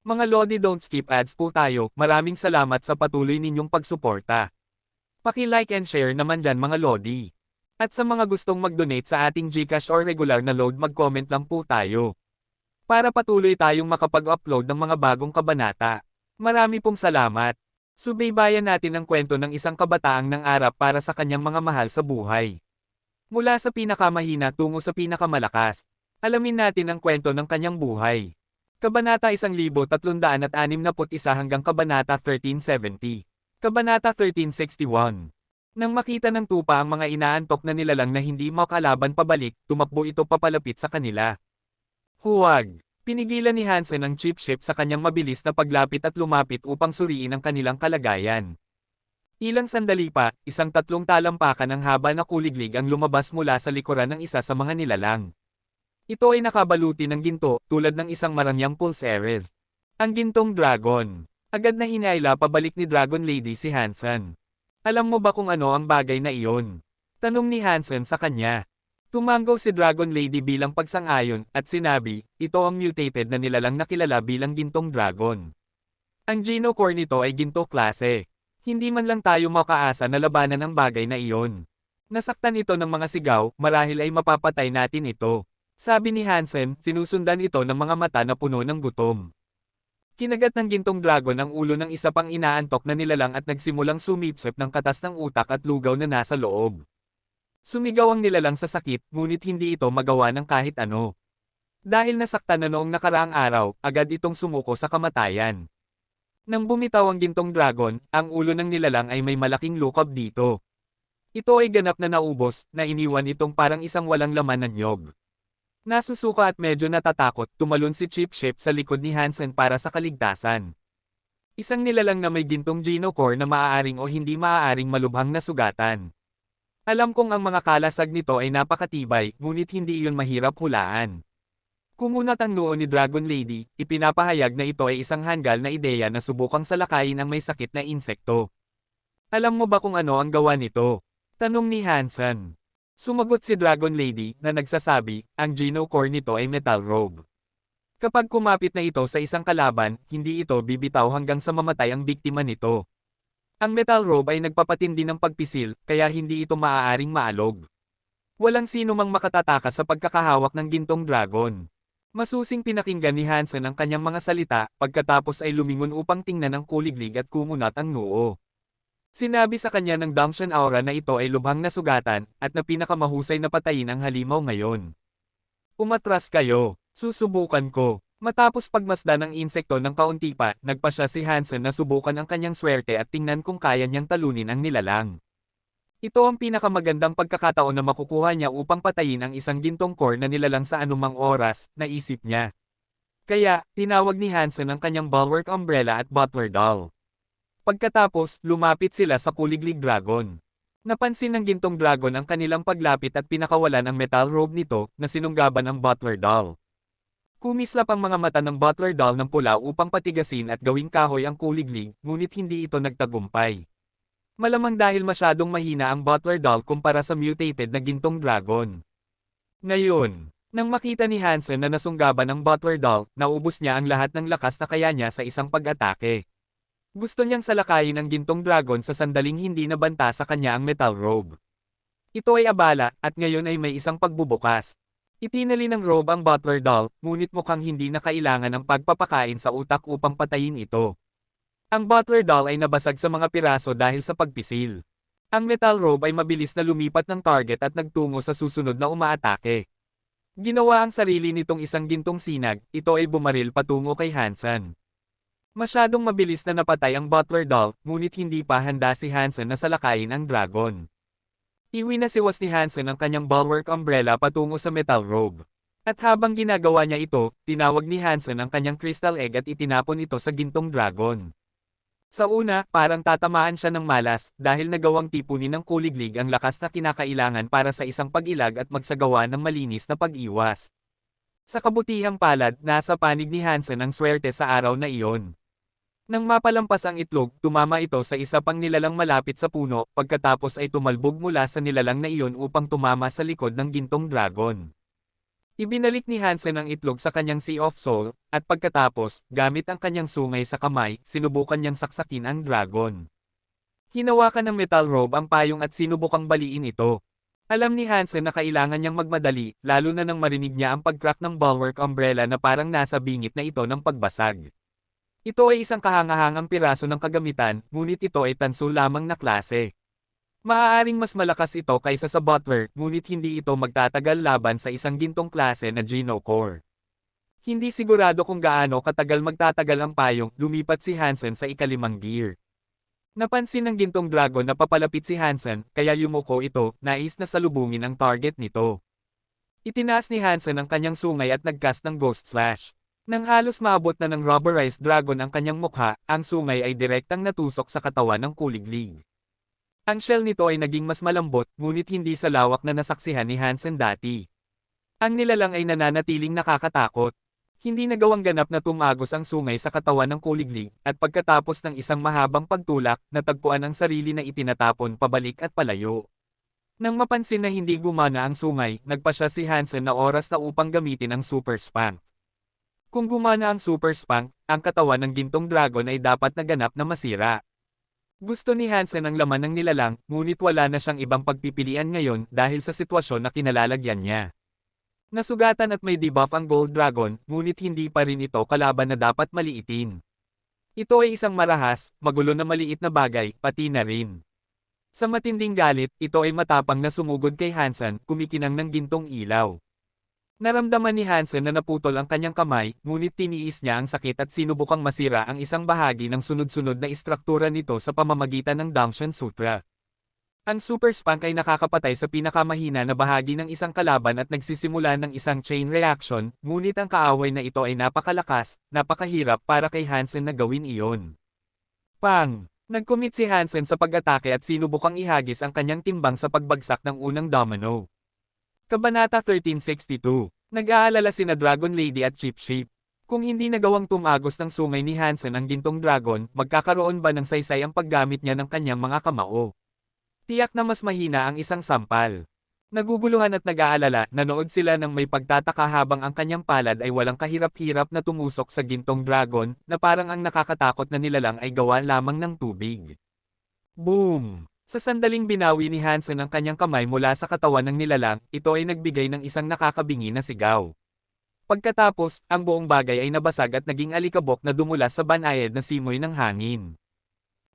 Mga Lodi, don't skip ads po tayo. Maraming salamat sa patuloy ninyong pagsuporta. Paki-like and share naman dyan mga Lodi. At sa mga gustong mag-donate sa ating GCash or regular na load, mag-comment lang po tayo. Para patuloy tayong makapag-upload ng mga bagong kabanata. Marami pong salamat. Subaybayan natin ang kwento ng isang kabataang nangarap para sa kanyang mga mahal sa buhay. Mula sa pinakamahina tungo sa pinakamalakas. Alamin natin ang kwento ng kanyang buhay. Kabanata 1361 hanggang Kabanata 1370. Kabanata 1361. Nang makita ng tupa ang mga inaantok na nilalang na hindi makalaban pabalik, tumakbo ito papalapit sa kanila. Huwag! Pinigilan ni Hansen ang cheap ship sa kanyang mabilis na paglapit at lumapit upang suriin ang kanilang kalagayan. Ilang sandali pa, isang 3 talampakan ng haba na kuliglig ang lumabas mula sa likuran ng isa sa mga nilalang. Ito ay nakabaluti ng ginto, tulad ng isang marangyang pulseres. Ang gintong dragon. Agad na hinaila pabalik ni Dragon Lady si Hansen. Alam mo ba kung ano ang bagay na iyon? Tanong ni Hansen sa kanya. Tumango si Dragon Lady bilang pagsang-ayon, at sinabi, ito ang mutated na nilalang na kilala bilang gintong dragon. Ang genocore nito ay ginto klase. Hindi man lang tayo makaasa na labanan ang bagay na iyon. Nasaktan ito ng mga sigaw, marahil ay mapapatay natin ito. Sabi ni Hansen, sinusundan ito ng mga mata na puno ng gutom. Kinagat ng gintong dragon ang ulo ng isa pang inaantok na nilalang at nagsimulang sumipsip ng katas ng utak at lugaw na nasa loob. Sumigaw ang nilalang sa sakit, ngunit hindi ito magawa ng kahit ano. Dahil nasaktan na noong nakaraang araw, agad itong sumuko sa kamatayan. Nang bumitaw ang gintong dragon, ang ulo ng nilalang ay may malaking lukab dito. Ito ay ganap na naubos, na iniwan itong parang isang walang laman na niyog. Nasusuka at medyo natatakot, tumalon si Cheap Ship sa likod ni Hansen para sa kaligtasan. Isang nilalang na may gintong genocore na maaaring o hindi maaaring malubhang na sugatan. Alam kong ang mga kalasag nito ay napakatibay, ngunit hindi iyon mahirap hulaan. Kumunat ang noo ni Dragon Lady, ipinapahayag na ito ay isang hanggal na ideya na subukang salakayin ang may sakit na insekto. Alam mo ba kung ano ang gawa nito? Tanong ni Hansen. Sumagot si Dragon Lady, na nagsasabi, ang genocore nito ay metal robe. Kapag kumapit na ito sa isang kalaban, hindi ito bibitaw hanggang sa mamatay ang biktima nito. Ang metal robe ay nagpapatindi ng pagpisil, kaya hindi ito maaaring maalog. Walang sino mang makatatakas sa pagkakahawak ng gintong dragon. Masusing pinakinggan ni Hansen ang kanyang mga salita, pagkatapos ay lumingon upang tingnan ang kuliglig at kumunat ang noo. Sinabi sa kanya ng Dangshan Aura na ito ay lubhang na sugatan, at na pinakamahusay na patayin ang halimaw ngayon. Umatras kayo, susubukan ko. Matapos pagmasdan ng insekto ng kaunti pa, nagpasya si Hansen na subukan ang kanyang swerte at tingnan kung kaya niyang talunin ang nilalang. Ito ang pinakamagandang pagkakataon na makukuha niya upang patayin ang isang gintong core na nilalang sa anumang oras, naisip niya. Kaya, tinawag ni Hansen ang kanyang bulwark umbrella at butler doll. Pagkatapos, lumapit sila sa kuliglig dragon. Napansin ng gintong dragon ang kanilang paglapit at pinakawalan ang metal robe nito, na sinunggaban ang butler doll. Kumislap ang mga mata ng butler doll ng pula upang patigasin at gawing kahoy ang kuliglig, ngunit hindi ito nagtagumpay. Malamang dahil masyadong mahina ang butler doll kumpara sa mutated na gintong dragon. Ngayon, nang makita ni Hansen na nasunggaban ang butler doll, naubos niya ang lahat ng lakas na kaya niya sa isang pag-atake. Gusto niyang salakayin ang gintong dragon sa sandaling hindi nabanta sa kanya ang metal robe. Ito ay abala, at ngayon ay may isang pagbubukas. Itinali ng robe ang butler doll, ngunit mukhang hindi na kailangan ng pagpapakain sa utak upang patayin ito. Ang butler doll ay nabasag sa mga piraso dahil sa pagpisil. Ang metal robe ay mabilis na lumipat ng target at nagtungo sa susunod na umaatake. Ginawa ang sarili nitong isang gintong sinag, ito ay bumaril patungo kay Hansen. Masyadong mabilis na napatay ang butler doll, ngunit hindi pa handa si Hansen na salakayin ang dragon. Iwinasiwas ni Hansen ang kanyang bulwark umbrella patungo sa metal robe. At habang ginagawa niya ito, tinawag ni Hansen ang kanyang crystal egg at itinapon ito sa gintong dragon. Sa una, parang tatamaan siya ng malas, dahil nagawang tipunin ng kuliglig ang lakas na kinakailangan para sa isang pag-ilag at magsagawa ng malinis na pag-iwas. Sa kabutihang palad, nasa panig ni Hansen ang swerte sa araw na iyon. Nang mapalampas ang itlog, tumama ito sa isa pang nilalang malapit sa puno, pagkatapos ay tumalbog mula sa nilalang na iyon upang tumama sa likod ng gintong dragon. Ibinalik ni Hansen ang itlog sa kanyang Sea of Soul, at pagkatapos, gamit ang kanyang sungay sa kamay, sinubukan niyang saksakin ang dragon. Hinawakan ng metal robe ang payong at sinubukang baliin ito. Alam ni Hansen na kailangan niyang magmadali, lalo na nang marinig niya ang pag-crack ng bulwark umbrella na parang nasa bingit na ito ng pagbasag. Ito ay isang kahangahangang piraso ng kagamitan, ngunit ito ay tanso lamang na klase. Maaaring mas malakas ito kaysa sa Butler, ngunit hindi ito magtatagal laban sa isang gintong klase na Geno Core. Hindi sigurado kung gaano katagal magtatagal ang payong, lumipat si Hansen sa ikalimang gear. Napansin ng gintong dragon na papalapit si Hansen, kaya yumuko ito, nais na salubungin ang target nito. Itinaas ni Hansen ang kanyang sungay at nagcast ng Ghost Slash. Nang halos maabot na ng rubberized dragon ang kanyang mukha, ang sungay ay direktang natusok sa katawan ng kuliglig. Ang shell nito ay naging mas malambot, ngunit hindi sa lawak na nasaksihan ni Hansen dati. Ang nilalang ay nananatiling nakakatakot. Hindi nagawang ganap na tumagos ang sungay sa katawan ng kuliglig, at pagkatapos ng isang mahabang pagtulak, natagpuan ang sarili na itinatapon pabalik at palayo. Nang mapansin na hindi gumana ang sungay, nagpasya si Hansen na oras na upang gamitin ang Super Spank. Kung gumana ang Super Spank, ang katawan ng gintong dragon ay dapat na ganap na masira. Gusto ni Hansen ang laman ng nilalang, ngunit wala na siyang ibang pagpipilian ngayon dahil sa sitwasyon na kinalalagyan niya. Nasugatan at may debuff ang Gold Dragon, ngunit hindi pa rin ito kalaban na dapat maliitin. Ito ay isang marahas, magulo na maliit na bagay, pati na rin. Sa matinding galit, ito ay matapang na sumugod kay Hansen, kumikinang ng gintong ilaw. Naramdaman ni Hansen na naputol ang kanyang kamay, ngunit tiniis niya ang sakit at sinubukang masira ang isang bahagi ng sunod-sunod na istruktura nito sa pamamagitan ng Dangshan Sutra. Ang Super Spank ay nakakapatay sa pinakamahina na bahagi ng isang kalaban at nagsisimula ng isang chain reaction, ngunit ang kaaway na ito ay napakalakas, napakahirap para kay Hansen na gawin iyon. Pang! Nag-commit si Hansen sa pag-atake at sinubukang ihagis ang kanyang timbang sa pagbagsak ng unang domino. Kabanata 1362. Nag-aalala sina Dragon Lady at Chip Ship. Kung hindi nagawang tumagos ng sungay ni Hansen ang gintong dragon, magkakaroon ba ng saysay ang paggamit niya ng kanyang mga kamao? Tiyak na mas mahina ang isang sampal. Naguguluhan at nag-aalala, nanood sila ng may pagtataka habang ang kanyang palad ay walang kahirap-hirap na tumusok sa gintong dragon, na parang ang nakakatakot na nilalang ay gawa lamang ng tubig. Boom! Sa sandaling binawi ni Hansen ang kanyang kamay mula sa katawan ng nilalang, ito ay nagbigay ng isang nakakabingi na sigaw. Pagkatapos, ang buong bagay ay nabasag at naging alikabok na dumulas sa banayad na simoy ng hangin.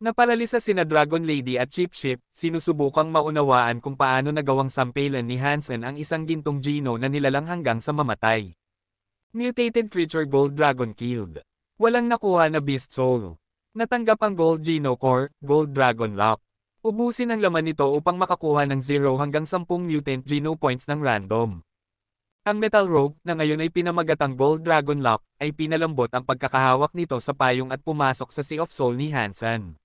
Naparalisa sina Dragon Lady at Chip Ship, sinusubukang maunawaan kung paano nagawang sampelan ni Hansen ang isang gintong Geno na nilalang hanggang sa mamatay. Mutated Creature Gold Dragon Killed. Walang nakuha na Beast Soul. Natanggap ang Gold Geno Core, Gold Dragon Lock. Ubusin ang laman nito upang makakuha ng 0 hanggang 10 Mutant Geno Points ng random. Ang Metal Robe, na ngayon ay pinamagatang Gold Dragon Lock, ay pinalambot ang pagkakahawak nito sa payong at pumasok sa Sea of Soul ni Hansen.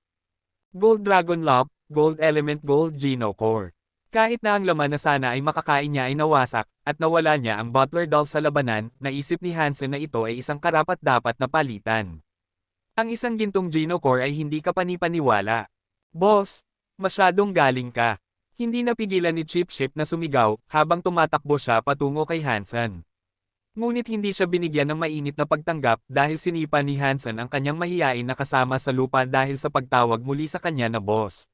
Gold Dragon Lock, Gold Element Gold Geno Core. Kahit na ang laman na sana ay makakain niya ay nawasak, at nawala niya ang Butler Doll sa labanan, naisip ni Hansen na ito ay isang karapat-dapat na palitan. Ang isang gintong Geno Core ay hindi ka panipaniwala. Boss! Masyadong galing ka. Hindi napigilan ni Chip Ship na sumigaw, habang tumatakbo siya patungo kay Hansen. Ngunit hindi siya binigyan ng mainit na pagtanggap dahil sinipa ni Hansen ang kanyang mahiyain na kasama sa lupa dahil sa pagtawag muli sa kanya na boss.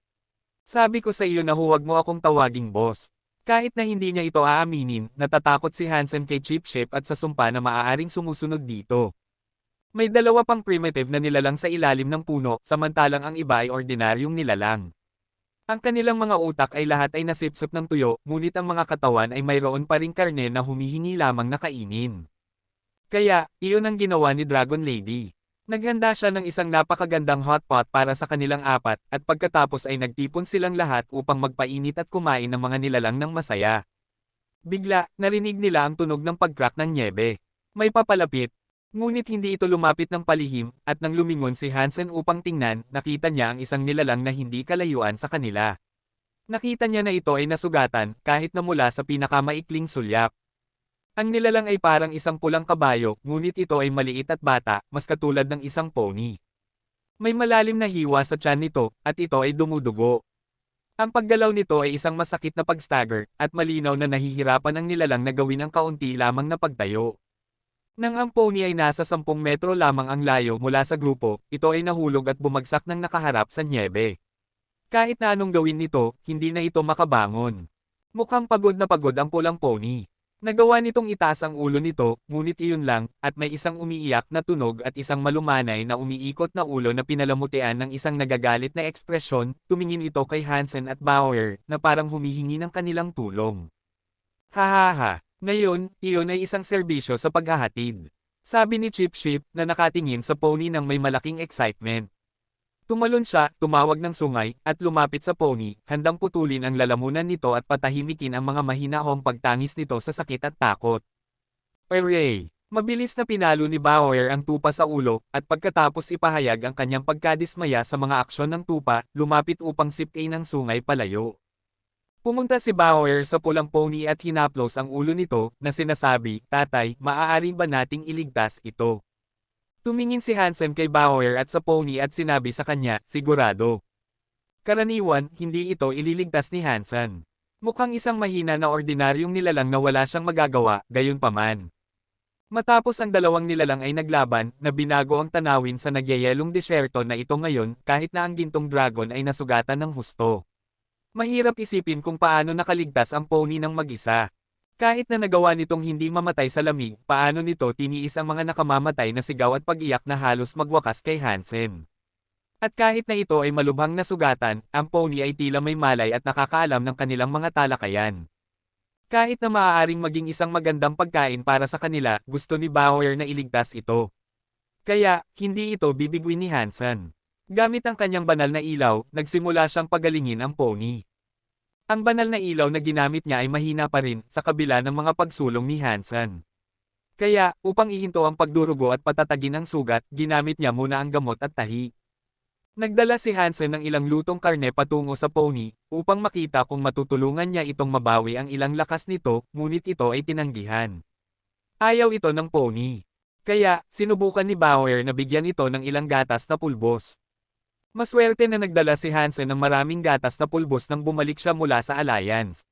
Sabi ko sa iyo na huwag mo akong tawaging boss. Kahit na hindi niya ito aaminin, natatakot si Hansen kay Chip Ship at sa sumpa na maaaring sumusunod dito. May dalawa pang primitive na nilalang sa ilalim ng puno, samantalang ang iba ay ordinaryong nilalang. Ang kanilang mga utak ay lahat ay nasipsip ng tuyo, ngunit ang mga katawan ay mayroon pa ring karne na humihingi lamang na kainin. Kaya, iyon ang ginawa ni Dragon Lady. Naghanda siya ng isang napakagandang hotpot para sa kanilang apat, at pagkatapos ay nagtipon silang lahat upang magpainit at kumain ng mga nilalang ng masaya. Bigla, narinig nila ang tunog ng pag-crack ng nyebe. May papalapit. Ngunit hindi ito lumapit ng palihim, at nang lumingon si Hansen upang tingnan, nakita niya ang isang nilalang na hindi kalayuan sa kanila. Nakita niya na ito ay nasugatan, kahit na mula sa pinakamaikling sulyap. Ang nilalang ay parang isang pulang kabayo, ngunit ito ay maliit at bata, mas katulad ng isang pony. May malalim na hiwa sa tiyan nito, at ito ay dumudugo. Ang paggalaw nito ay isang masakit na pag-stagger, at malinaw na nahihirapan ang nilalang na gawin ang kaunti lamang na pagtayo. Nang ang pony ay nasa 10 metro lamang ang layo mula sa grupo, ito ay nahulog at bumagsak ng nakaharap sa nyebe. Kahit na anong gawin nito, hindi na ito makabangon. Mukhang pagod na pagod ang pulang pony. Nagawa nitong itaas ang ulo nito, ngunit iyon lang, at may isang umiiyak na tunog at isang malumanay na umiikot na ulo na pinalamutian ng isang nagagalit na ekspresyon, tumingin ito kay Hansen at Bauer, na parang humihingi ng kanilang tulong. Hahaha, ngayon, iyon ay isang serbisyo sa paghahatid. Sabi ni Chip Ship na nakatingin sa pony ng may malaking excitement. Tumalon siya, tumawag ng sungay, at lumapit sa pony, handang putulin ang lalamunan nito at patahimikin ang mga mahinahong pagtangis nito sa sakit at takot. Hooray! Mabilis na pinalo ni Bauer ang tupa sa ulo, at pagkatapos ipahayag ang kanyang pagkadismaya sa mga aksyon ng tupa, lumapit upang sipin ng sungay palayo. Pumunta si Bauer sa pulang pony at hinaplos ang ulo nito, na sinasabi, "Tatay, maaari ba nating iligtas ito?" Tumingin si Hansen kay Bauer at sa pony at sinabi sa kanya, "Sigurado." Karaniwan, hindi ito ililigtas ni Hansen. Mukhang isang mahina na ordinaryong nilalang na wala siyang magagawa, gayunpaman. Matapos ang dalawang nilalang ay naglaban, na binago ang tanawin sa nagyayelong disyerto na ito ngayon, kahit na ang gintong dragon ay nasugatan ng husto. Mahirap isipin kung paano nakaligtas ang pony ng mag-isa. Kahit na nagawa nitong hindi mamatay sa lamig, paano nito tiniis ang mga nakamamatay na sigaw at pag-iyak na halos magwakas kay Hansen. At kahit na ito ay malubhang nasugatan, ang pony ay tila may malay at nakakaalam ng kanilang mga talakayan. Kahit na maaaring maging isang magandang pagkain para sa kanila, gusto ni Bauer na iligtas ito. Kaya, hindi ito bibiguin ni Hansen. Gamit ang kanyang banal na ilaw, nagsimula siyang pagalingin ang pony. Ang banal na ilaw na ginamit niya ay mahina pa rin, sa kabila ng mga pagsulong ni Hansen. Kaya, upang ihinto ang pagdurugo at patatagin ang sugat, ginamit niya muna ang gamot at tahi. Nagdala si Hansen ng ilang lutong karne patungo sa pony, upang makita kung matutulungan niya itong mabawi ang ilang lakas nito, ngunit ito ay tinanggihan. Ayaw ito ng pony. Kaya, sinubukan ni Bauer na bigyan ito ng ilang gatas na pulbos. Maswerte na nagdala si Hansen ng maraming gatas na pulbos nang bumalik siya mula sa Alliance.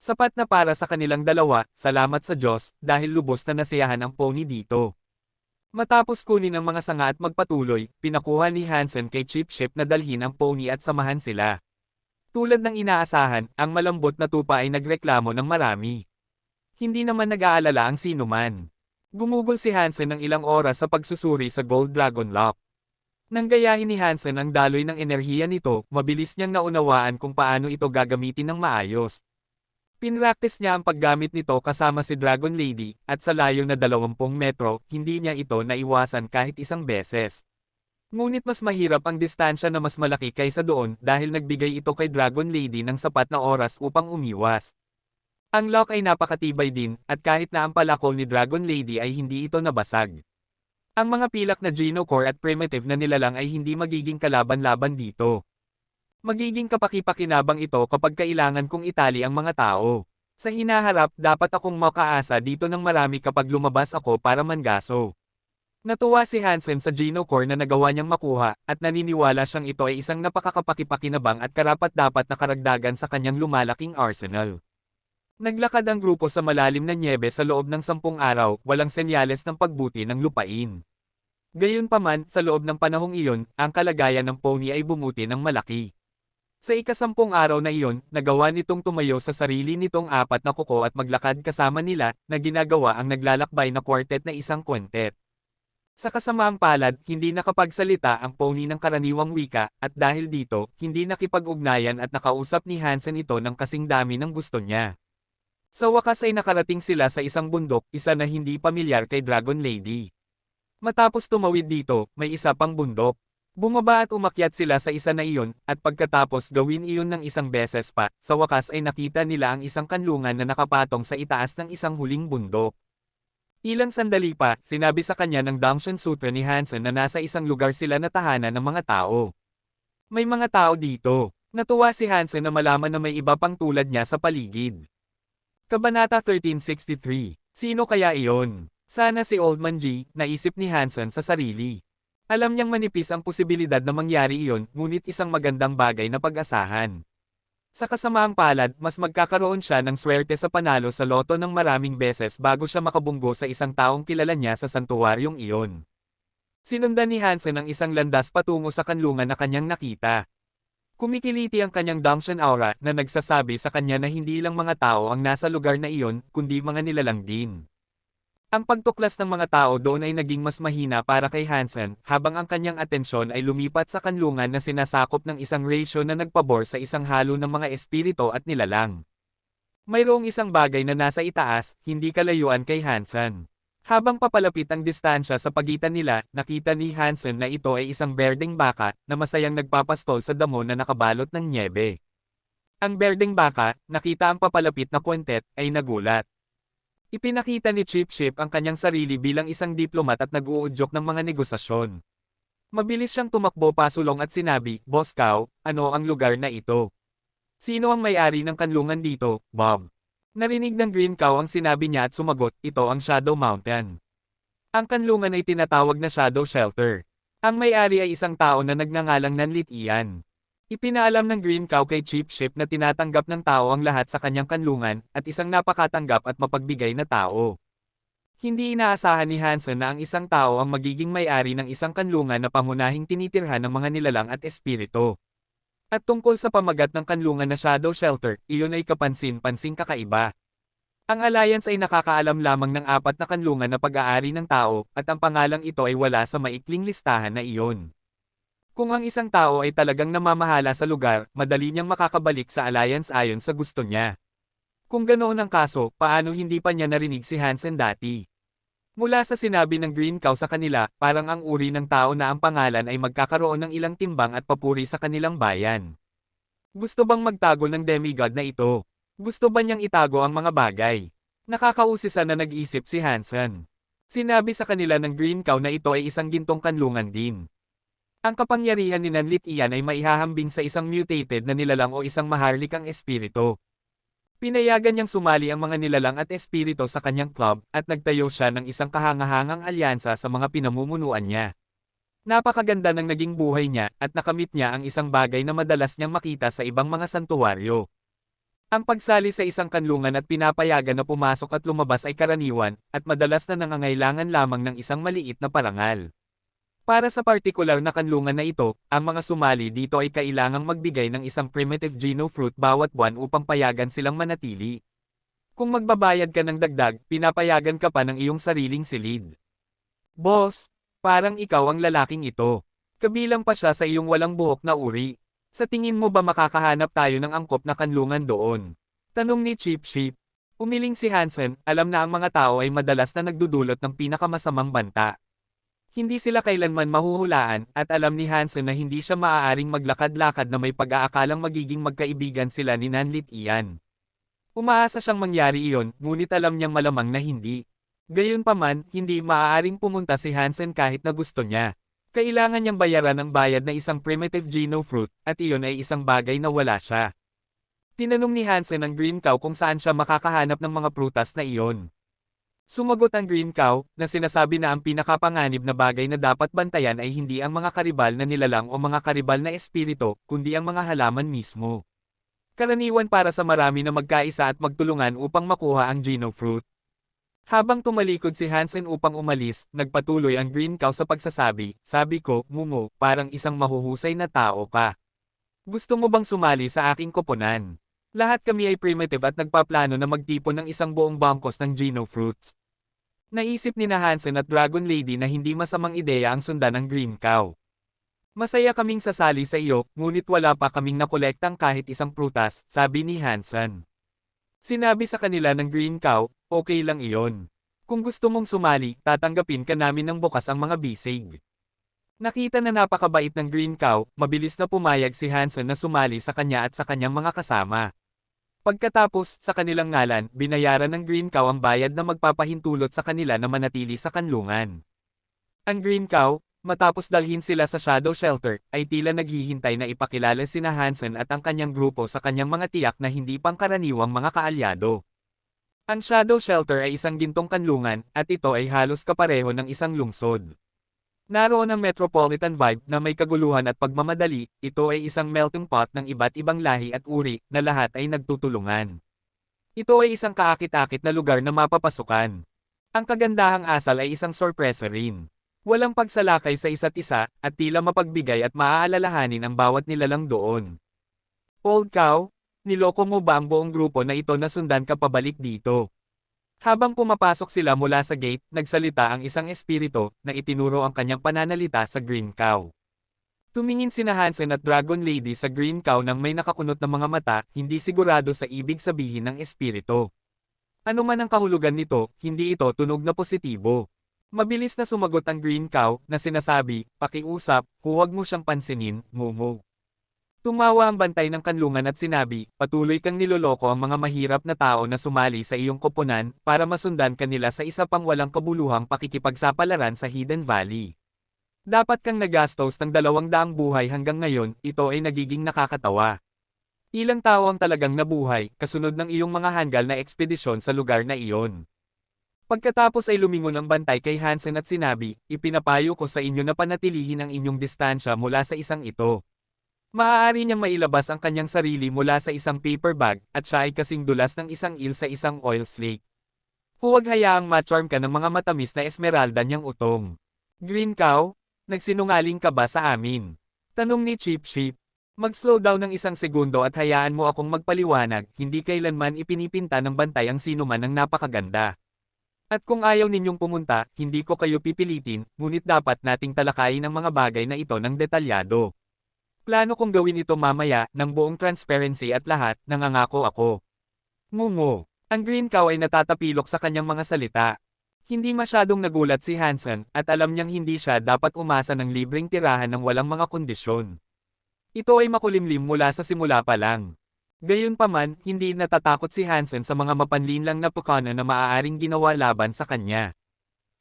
Sapat na para sa kanilang dalawa, salamat sa Diyos, dahil lubos na nasiyahan ang pony dito. Matapos kunin ang mga sanga at magpatuloy, pinakuha ni Hansen kay Chip Ship na dalhin ang pony at samahan sila. Tulad ng inaasahan, ang malambot na tupa ay nagreklamo ng marami. Hindi naman nag-aalala ang sinuman. Gumugol si Hansen ng ilang oras sa pagsusuri sa Gold Dragon Lock. Nang gayahin ni Hansen ang daloy ng enerhiya nito, mabilis niyang naunawaan kung paano ito gagamitin ng maayos. Pinractice niya ang paggamit nito kasama si Dragon Lady, at sa layo na 20 metro, hindi niya ito naiwasan kahit isang beses. Ngunit mas mahirap ang distansya na mas malaki kaysa doon dahil nagbigay ito kay Dragon Lady ng sapat na oras upang umiwas. Ang lock ay napakatibay din, at kahit na ang palakol ni Dragon Lady ay hindi ito nabasag. Ang mga pilak na Genocore at primitive na nilalang ay hindi magiging kalaban-laban dito. Magiging kapaki-pakinabang ito kapag kailangan kong itali ang mga tao. Sa hinaharap, dapat akong makaasa dito ng marami kapag lumabas ako para mangaso. Natuwa si Hansen sa Genocore na nagawa niyang makuha, at naniniwala siyang ito ay isang napakakapaki-pakinabang at karapat-dapat na karagdagan sa kanyang lumalaking arsenal. Naglakad ang grupo sa malalim na nyebe sa loob ng 10 araw, walang senyales ng pagbuti ng lupain. Gayunpaman, sa loob ng panahong iyon, ang kalagayan ng pony ay bumuti ng malaki. Sa ika-10 araw na iyon, nagawa nitong tumayo sa sarili nitong 4 na kuko at maglakad kasama nila, na ginagawa ang naglalakbay na quartet na isang quintet. Sa kasamaang palad, hindi nakapagsalita ang pony ng karaniwang wika, at dahil dito, hindi nakipag-ugnayan at nakausap ni Hansen ito ng kasing dami ng gusto niya. Sa wakas ay nakarating sila sa isang bundok, isa na hindi pamilyar kay Dragon Lady. Matapos tumawid dito, may isa pang bundok. Bumaba at umakyat sila sa isa na iyon, at pagkatapos gawin iyon ng isang beses pa, sa wakas ay nakita nila ang isang kanlungan na nakapatong sa itaas ng isang huling bundok. Ilang sandali pa, sinabi sa kanya ng Dangshan Sutra ni Hansen na nasa isang lugar sila na tahanan ng mga tao. May mga tao dito. Natuwa si Hansen na malaman na may iba pang tulad niya sa paligid. Kabanata 1363. Sino kaya iyon? Sana si Old Man G, naisip ni Hansen sa sarili. Alam niyang manipis ang posibilidad na mangyari iyon, ngunit isang magandang bagay na pag-asahan. Sa kasamaang palad, mas magkakaroon siya ng swerte sa panalo sa loto ng maraming beses bago siya makabunggo sa isang taong kilala niya sa santuwaryong iyon. Sinundan ni Hansen ang isang landas patungo sa kanlungan na kanyang nakita. Kumikiliti ang kanyang Damshan aura na nagsasabi sa kanya na hindi lang mga tao ang nasa lugar na iyon, kundi mga nilalang din. Ang pagtuklas ng mga tao doon ay naging mas mahina para kay Hansen, habang ang kanyang atensyon ay lumipat sa kanlungan na sinasakop ng isang ratio na nagpabor sa isang halo ng mga espiritu at nilalang. Mayroong isang bagay na nasa itaas, hindi kalayuan kay Hansen. Habang papalapit ang distansya sa pagitan nila, nakita ni Hansen na ito ay isang berdeng baka na masayang nagpapastol sa damo na nakabalot ng nyebe. Ang berdeng baka, nakita ang papalapit na kwintet, ay nagulat. Ipinakita ni Chip Chip ang kanyang sarili bilang isang diplomat at nag-uudyok ng mga negosasyon. Mabilis siyang tumakbo pasulong at sinabi, "Boss Cow, ano ang lugar na ito? Sino ang may-ari ng kanlungan dito, Bob?" Narinig ng Green Cow ang sinabi niya at sumagot, "Ito ang Shadow Mountain. Ang kanlungan ay tinatawag na Shadow Shelter. Ang may-ari ay isang tao na nagngangalang Nanlit Ian." Ipinaalam ng Green Cow kay Chip Chip na tinatanggap ng tao ang lahat sa kanyang kanlungan, at isang napakatanggap at mapagbigay na tao. Hindi inaasahan ni Hansen na ang isang tao ang magiging may-ari ng isang kanlungan na pangunahing tinitirhan ng mga nilalang at espiritu. At tungkol sa pamagat ng kanlungan na Shadow Shelter, iyon ay kapansin-pansing kakaiba. Ang Alliance ay nakakaalam lamang ng 4 na kanlungan na pag-aari ng tao, at ang pangalang ito ay wala sa maikling listahan na iyon. Kung ang isang tao ay talagang namamahala sa lugar, madali niyang makakabalik sa Alliance ayon sa gusto niya. Kung ganoon ang kaso, paano hindi pa niya narinig si Hansen dati? Mula sa sinabi ng Green Cow sa kanila, parang ang uri ng tao na ang pangalan ay magkakaroon ng ilang timbang at papuri sa kanilang bayan. Gusto bang magtago ng demigod na ito? Gusto ba niyang itago ang mga bagay? Nakakausisa na nag-isip si Hansen. Sinabi sa kanila ng Green Cow na ito ay isang gintong kanlungan din. Ang kapangyarihan ni Nanlit Ian ay maihahambing sa isang mutated na nilalang o isang maharlikang espiritu. Pinayagan niyang sumali ang mga nilalang at espiritu sa kanyang club, at nagtayo siya ng isang kahangahangang alyansa sa mga pinamumunuan niya. Napakaganda ng naging buhay niya, at nakamit niya ang isang bagay na madalas niyang makita sa ibang mga santuwaryo. Ang pagsali sa isang kanlungan at pinapayagan na pumasok at lumabas ay karaniwan, at madalas na nangangailangan lamang ng isang maliit na parangal. Para sa partikular na kanlungan na ito, ang mga sumali dito ay kailangang magbigay ng isang primitive Geno fruit bawat buwan upang payagan silang manatili. Kung magbabayad ka ng dagdag, pinapayagan ka pa ng iyong sariling silid. Boss, parang ikaw ang lalaking ito. Kabilang pa siya sa iyong walang buhok na uri. Sa tingin mo ba makakahanap tayo ng angkop na kanlungan doon? Tanong ni Chip Chip. Umiling si Hansen, alam na ang mga tao ay madalas na nagdudulot ng pinakamasamang banta. Hindi sila kailanman mahuhulaan, at alam ni Hansen na hindi siya maaaring maglakad-lakad na may pag-aakalang magiging magkaibigan sila ni Nanlit Ian. Umaasa siyang mangyari iyon, ngunit alam niyang malamang na hindi. Gayunpaman, hindi maaaring pumunta si Hansen kahit na gusto niya. Kailangan niyang bayaran ang bayad na isang primitive Geno fruit, at iyon ay isang bagay na wala siya. Tinanong ni Hansen ang Green Cow kung saan siya makakahanap ng mga prutas na iyon. Sumagot ang Green Cow, na sinasabi na ang pinakapanganib na bagay na dapat bantayan ay hindi ang mga karibal na nilalang o mga karibal na espiritu, kundi ang mga halaman mismo. Karaniwan para sa marami na magkaisa at magtulungan upang makuha ang Geno fruit. Habang tumalikod si Hansen upang umalis, nagpatuloy ang Green Cow sa pagsasabi, "Sabi ko, Mungo, parang isang mahuhusay na tao ka. Gusto mo bang sumali sa aking koponan? Lahat kami ay primitive at nagpaplano na magtipon ng isang buong bangkos ng Geno fruits." Naisip ni na Hansen at Dragon Lady na hindi masamang ideya ang sundan ng Green Cow. "Masaya kaming sasali sa iyo, ngunit wala pa kaming nakolektang kahit isang prutas," sabi ni Hansen. Sinabi sa kanila ng Green Cow, "Okay lang iyon. Kung gusto mong sumali, tatanggapin ka namin ng bukas ang mga bisig." Nakita na napakabait ng Green Cow, mabilis na pumayag si Hansen na sumali sa kanya at sa kanyang mga kasama. Pagkatapos, sa kanilang ngalan, binayaran ng Green Cow ang bayad na magpapahintulot sa kanila na manatili sa kanlungan. Ang Green Cow, matapos dalhin sila sa Shadow Shelter, ay tila naghihintay na ipakilala sina Hansen at ang kanyang grupo sa kanyang mga tiyak na hindi pangkaraniwang mga kaalyado. Ang Shadow Shelter ay isang gintong kanlungan, at ito ay halos kapareho ng isang lungsod. Naroon ang metropolitan vibe na may kaguluhan at pagmamadali, ito ay isang melting pot ng iba't ibang lahi at uri na lahat ay nagtutulungan. Ito ay isang kaakit-akit na lugar na mapapasukan. Ang kagandahang asal ay isang sorpresa rin. Walang pagsalakay sa isa't isa, at tila mapagbigay at maaalalahanin ang bawat nilalang doon. Old cow, niloko mo ba ang buong grupo na ito na sundan ka pabalik dito? Habang pumapasok sila mula sa gate, nagsalita ang isang espiritu na itinuro ang kanyang pananalita sa Green Cow. Tumingin sina Hansen at Dragon Lady sa Green Cow nang may nakakunot na mga mata, hindi sigurado sa ibig sabihin ng espiritu. Ano man ang kahulugan nito, hindi ito tunog na positibo. Mabilis na sumagot ang Green Cow na sinasabi, pakiusap, huwag mo siyang pansinin, ngungo. Tumawa ang bantay ng kanlungan at sinabi, patuloy kang niloloko ang mga mahirap na tao na sumali sa iyong koponan para masundan kanila sa isa pang walang kabuluhang pakikipagsapalaran sa Hidden Valley. Dapat kang nagastos ng 200 buhay hanggang ngayon, ito ay nagiging nakakatawa. Ilang tao ang talagang nabuhay, kasunod ng iyong mga hanggal na ekspedisyon sa lugar na iyon. Pagkatapos ay lumingon ang bantay kay Hansen at sinabi, ipinapayo ko sa inyo na panatilihin ang inyong distansya mula sa isang ito. Maaari niyang mailabas ang kanyang sarili mula sa isang paper bag, at siya ay kasing dulas ng isang eel sa isang oil slick. Huwag hayaang ma-charm ka ng mga matamis na esmeralda niyang utong. Green Cow, nagsinungaling ka ba sa amin? Tanong ni Chip Chip. Mag-slow down ng isang segundo at hayaan mo akong magpaliwanag, hindi kailanman ipinipinta ng bantay ang sinuman ng napakaganda. At kung ayaw ninyong pumunta, hindi ko kayo pipilitin, ngunit dapat nating talakayin ang mga bagay na ito ng detalyado. Plano kong gawin ito mamaya, ng buong transparency at lahat, nangangako ako. Ngungo. Ang Green Cow ay natatapilok sa kanyang mga salita. Hindi masyadong nagulat si Hansen, at alam niyang hindi siya dapat umasa ng libreng tirahan ng walang mga kondisyon. Ito ay makulimlim mula sa simula pa lang. Gayunpaman, hindi natatakot si Hansen sa mga mapanlinlang na pukana na maaaring ginawa laban sa kanya.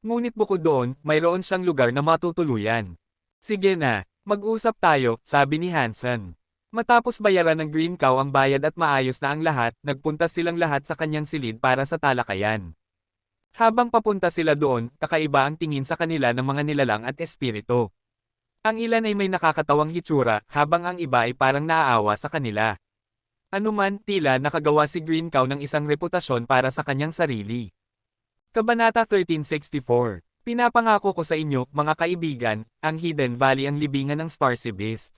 Ngunit bukod doon, mayroon siyang lugar na matutuluyan. Sige na. Mag-usap tayo, sabi ni Hansen. Matapos bayaran ng Green Cow ang bayad at maayos na ang lahat, nagpunta silang lahat sa kanyang silid para sa talakayan. Habang papunta sila doon, kakaiba ang tingin sa kanila ng mga nilalang at espiritu. Ang ilan ay may nakakatawang hitsura, habang ang iba ay parang naaawa sa kanila. Anuman, tila nakagawa si Green Cow ng isang reputasyon para sa kanyang sarili. Kabanata 1364. Pinapangako ko sa inyo, mga kaibigan, ang Hidden Valley ang libingan ng Starsea Beast.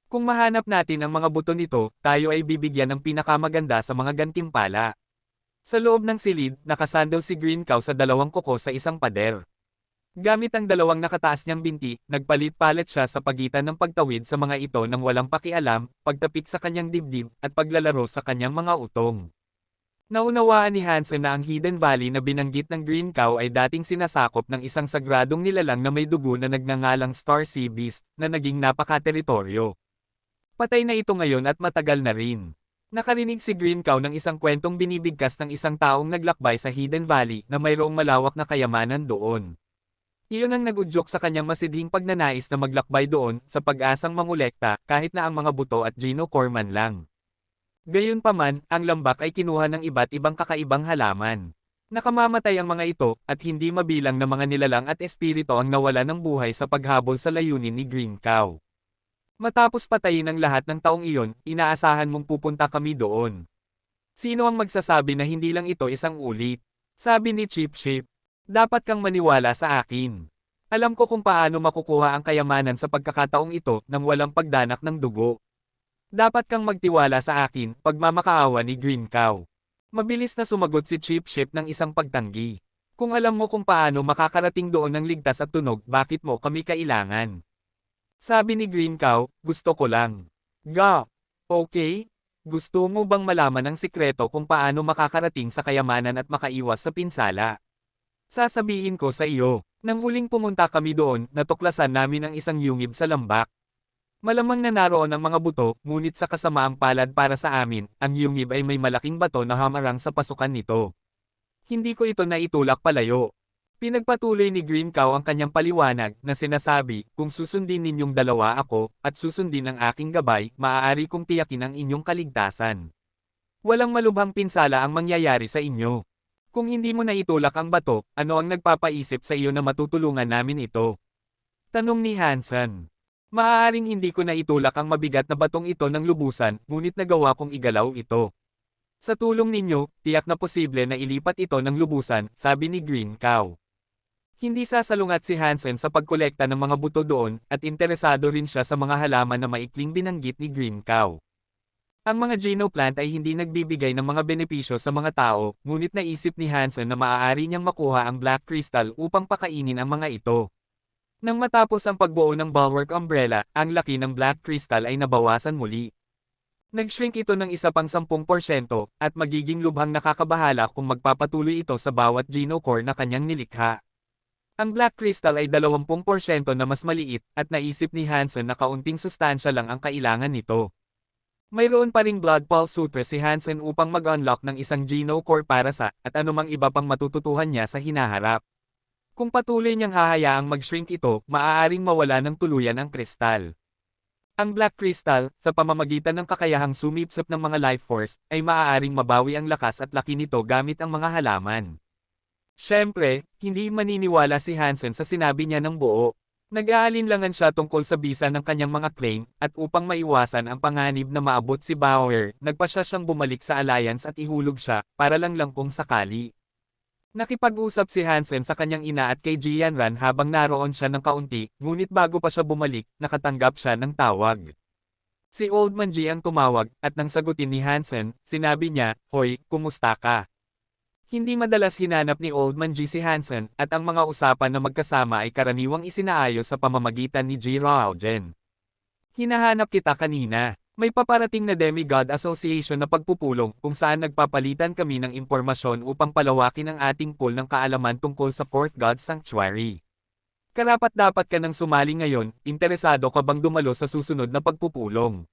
Kung mahanap natin ang mga buto nito, tayo ay bibigyan ng pinakamaganda sa mga gantimpala. Sa loob ng silid, nakasandal si Green Cow sa dalawang kuko sa isang pader. Gamit ang dalawang nakataas niyang binti, nagpalit-palit siya sa pagitan ng pagtawid sa mga ito nang walang pakialam, pagtapik sa kanyang dibdib, at paglalaro sa kanyang mga utong. Naunawaan ni Hansen na ang Hidden Valley na binanggit ng Green Cow ay dating sinasakop ng isang sagradong nilalang na may dugo na nagngangalang Starsea Beast, na naging napaka-teritoryo. Patay na ito ngayon at matagal na rin. Nakarinig si Green Cow ng isang kwentong binibigkas ng isang taong naglakbay sa Hidden Valley na mayroong malawak na kayamanan doon. Iyon ang nagudyok sa kanyang masidhing pagnanais na maglakbay doon, sa pag-asang mangolekta, kahit na ang mga buto at Geno-core man lang. Gayunpaman, ang lambak ay kinuha ng iba't ibang kakaibang halaman. Nakamamatay ang mga ito, at hindi mabilang na mga nilalang at espiritu ang nawala ng buhay sa paghabol sa layunin ni Green Cow. Matapos patayin ang lahat ng taong iyon, inaasahan mong pupunta kami doon. Sino ang magsasabi na hindi lang ito isang ulit? Sabi ni Chip Chip. Dapat kang maniwala sa akin. Alam ko kung paano makukuha ang kayamanan sa pagkakataong ito nang walang pagdanak ng dugo. Dapat kang magtiwala sa akin, pagmamakaawa ni Green Cow. Mabilis na sumagot si Chip Chip ng isang pagtanggi. Kung alam mo kung paano makakarating doon ng ligtas at tunog, bakit mo kami kailangan? Sabi ni Green Cow, gusto ko lang. Ga. Okay? Gusto mo bang malaman ang sikreto kung paano makakarating sa kayamanan at makaiwas sa pinsala? Sasabihin ko sa iyo, nang huling pumunta kami doon, natuklasan namin ang isang yungib sa lambak. Malamang na naroon ang mga buto, ngunit sa kasamaang palad para sa amin, ang yungib ay may malaking bato na hamarang sa pasukan nito. Hindi ko ito naitulak palayo. Pinagpatuloy ni Green Cow ang kanyang paliwanag na sinasabi, kung susundin ninyong dalawa ako, at susundin ang aking gabay, maaari kong tiyakin ang inyong kaligtasan. Walang malubhang pinsala ang mangyayari sa inyo. Kung hindi mo naitulak ang bato, ano ang nagpapaisip sa iyo na matutulungan namin ito? Tanong ni Hansen. Maaaring hindi ko na itulak ang mabigat na batong ito ng lubusan, ngunit nagawa kong igalaw ito. Sa tulong ninyo, tiyak na posible na ilipat ito ng lubusan, sabi ni Green Cow. Hindi sasalungat si Hansen sa pagkolekta ng mga buto doon, at interesado rin siya sa mga halaman na maikling binanggit ni Green Cow. Ang mga genoplant ay hindi nagbibigay ng mga benepisyo sa mga tao, ngunit naisip ni Hansen na maaari niyang makuha ang black crystal upang pakainin ang mga ito. Nang matapos ang pagbuo ng bulwark umbrella, ang laki ng black crystal ay nabawasan muli. Nag-shrink ito ng isa pang 10% at magiging lubhang nakakabahala kung magpapatuloy ito sa bawat genocore na kanyang nilikha. Ang black crystal ay 20% na mas maliit at naisip ni Hansen na kaunting sustansya lang ang kailangan nito. Mayroon pa ring blood pulse sutra si Hansen upang mag-unlock ng isang genocore para sa at anumang iba pang matututuhan niya sa hinaharap. Kung patuloy niyang hahayaang mag-shrink ito, maaaring mawala ng tuluyan ang kristal. Ang black crystal, sa pamamagitan ng kakayahang sumipsip ng mga life force, ay maaaring mabawi ang lakas at laki nito gamit ang mga halaman. Siyempre, hindi maniniwala si Hansen sa sinabi niya ng buo. Nag-aalinlangan siya tungkol sa bisa ng kanyang mga claim, at upang maiwasan ang panganib na maabot si Bauer, nagpasya siyang bumalik sa Alliance at ihulog siya, para lang kung sakali. Nakipag-usap si Hansen sa kanyang ina at kay Jianran habang naroon siya ng kaunti, ngunit bago pa siya bumalik, nakatanggap siya ng tawag. Si Old Man Ji ang tumawag, at nang sagutin ni Hansen, sinabi niya, "Hoy, kumusta ka?" Hindi madalas hinanap ni Old Man Ji si Hansen, at ang mga usapan na magkasama ay karaniwang isinaayos sa pamamagitan ni Ji Raojen. "Hinahanap kita kanina. May paparating na Demigod Association na pagpupulong kung saan nagpapalitan kami ng impormasyon upang palawakin ang ating pool ng kaalaman tungkol sa Fourth God Sanctuary. Karapat-dapat ka nang sumali ngayon, interesado ka bang dumalo sa susunod na pagpupulong?"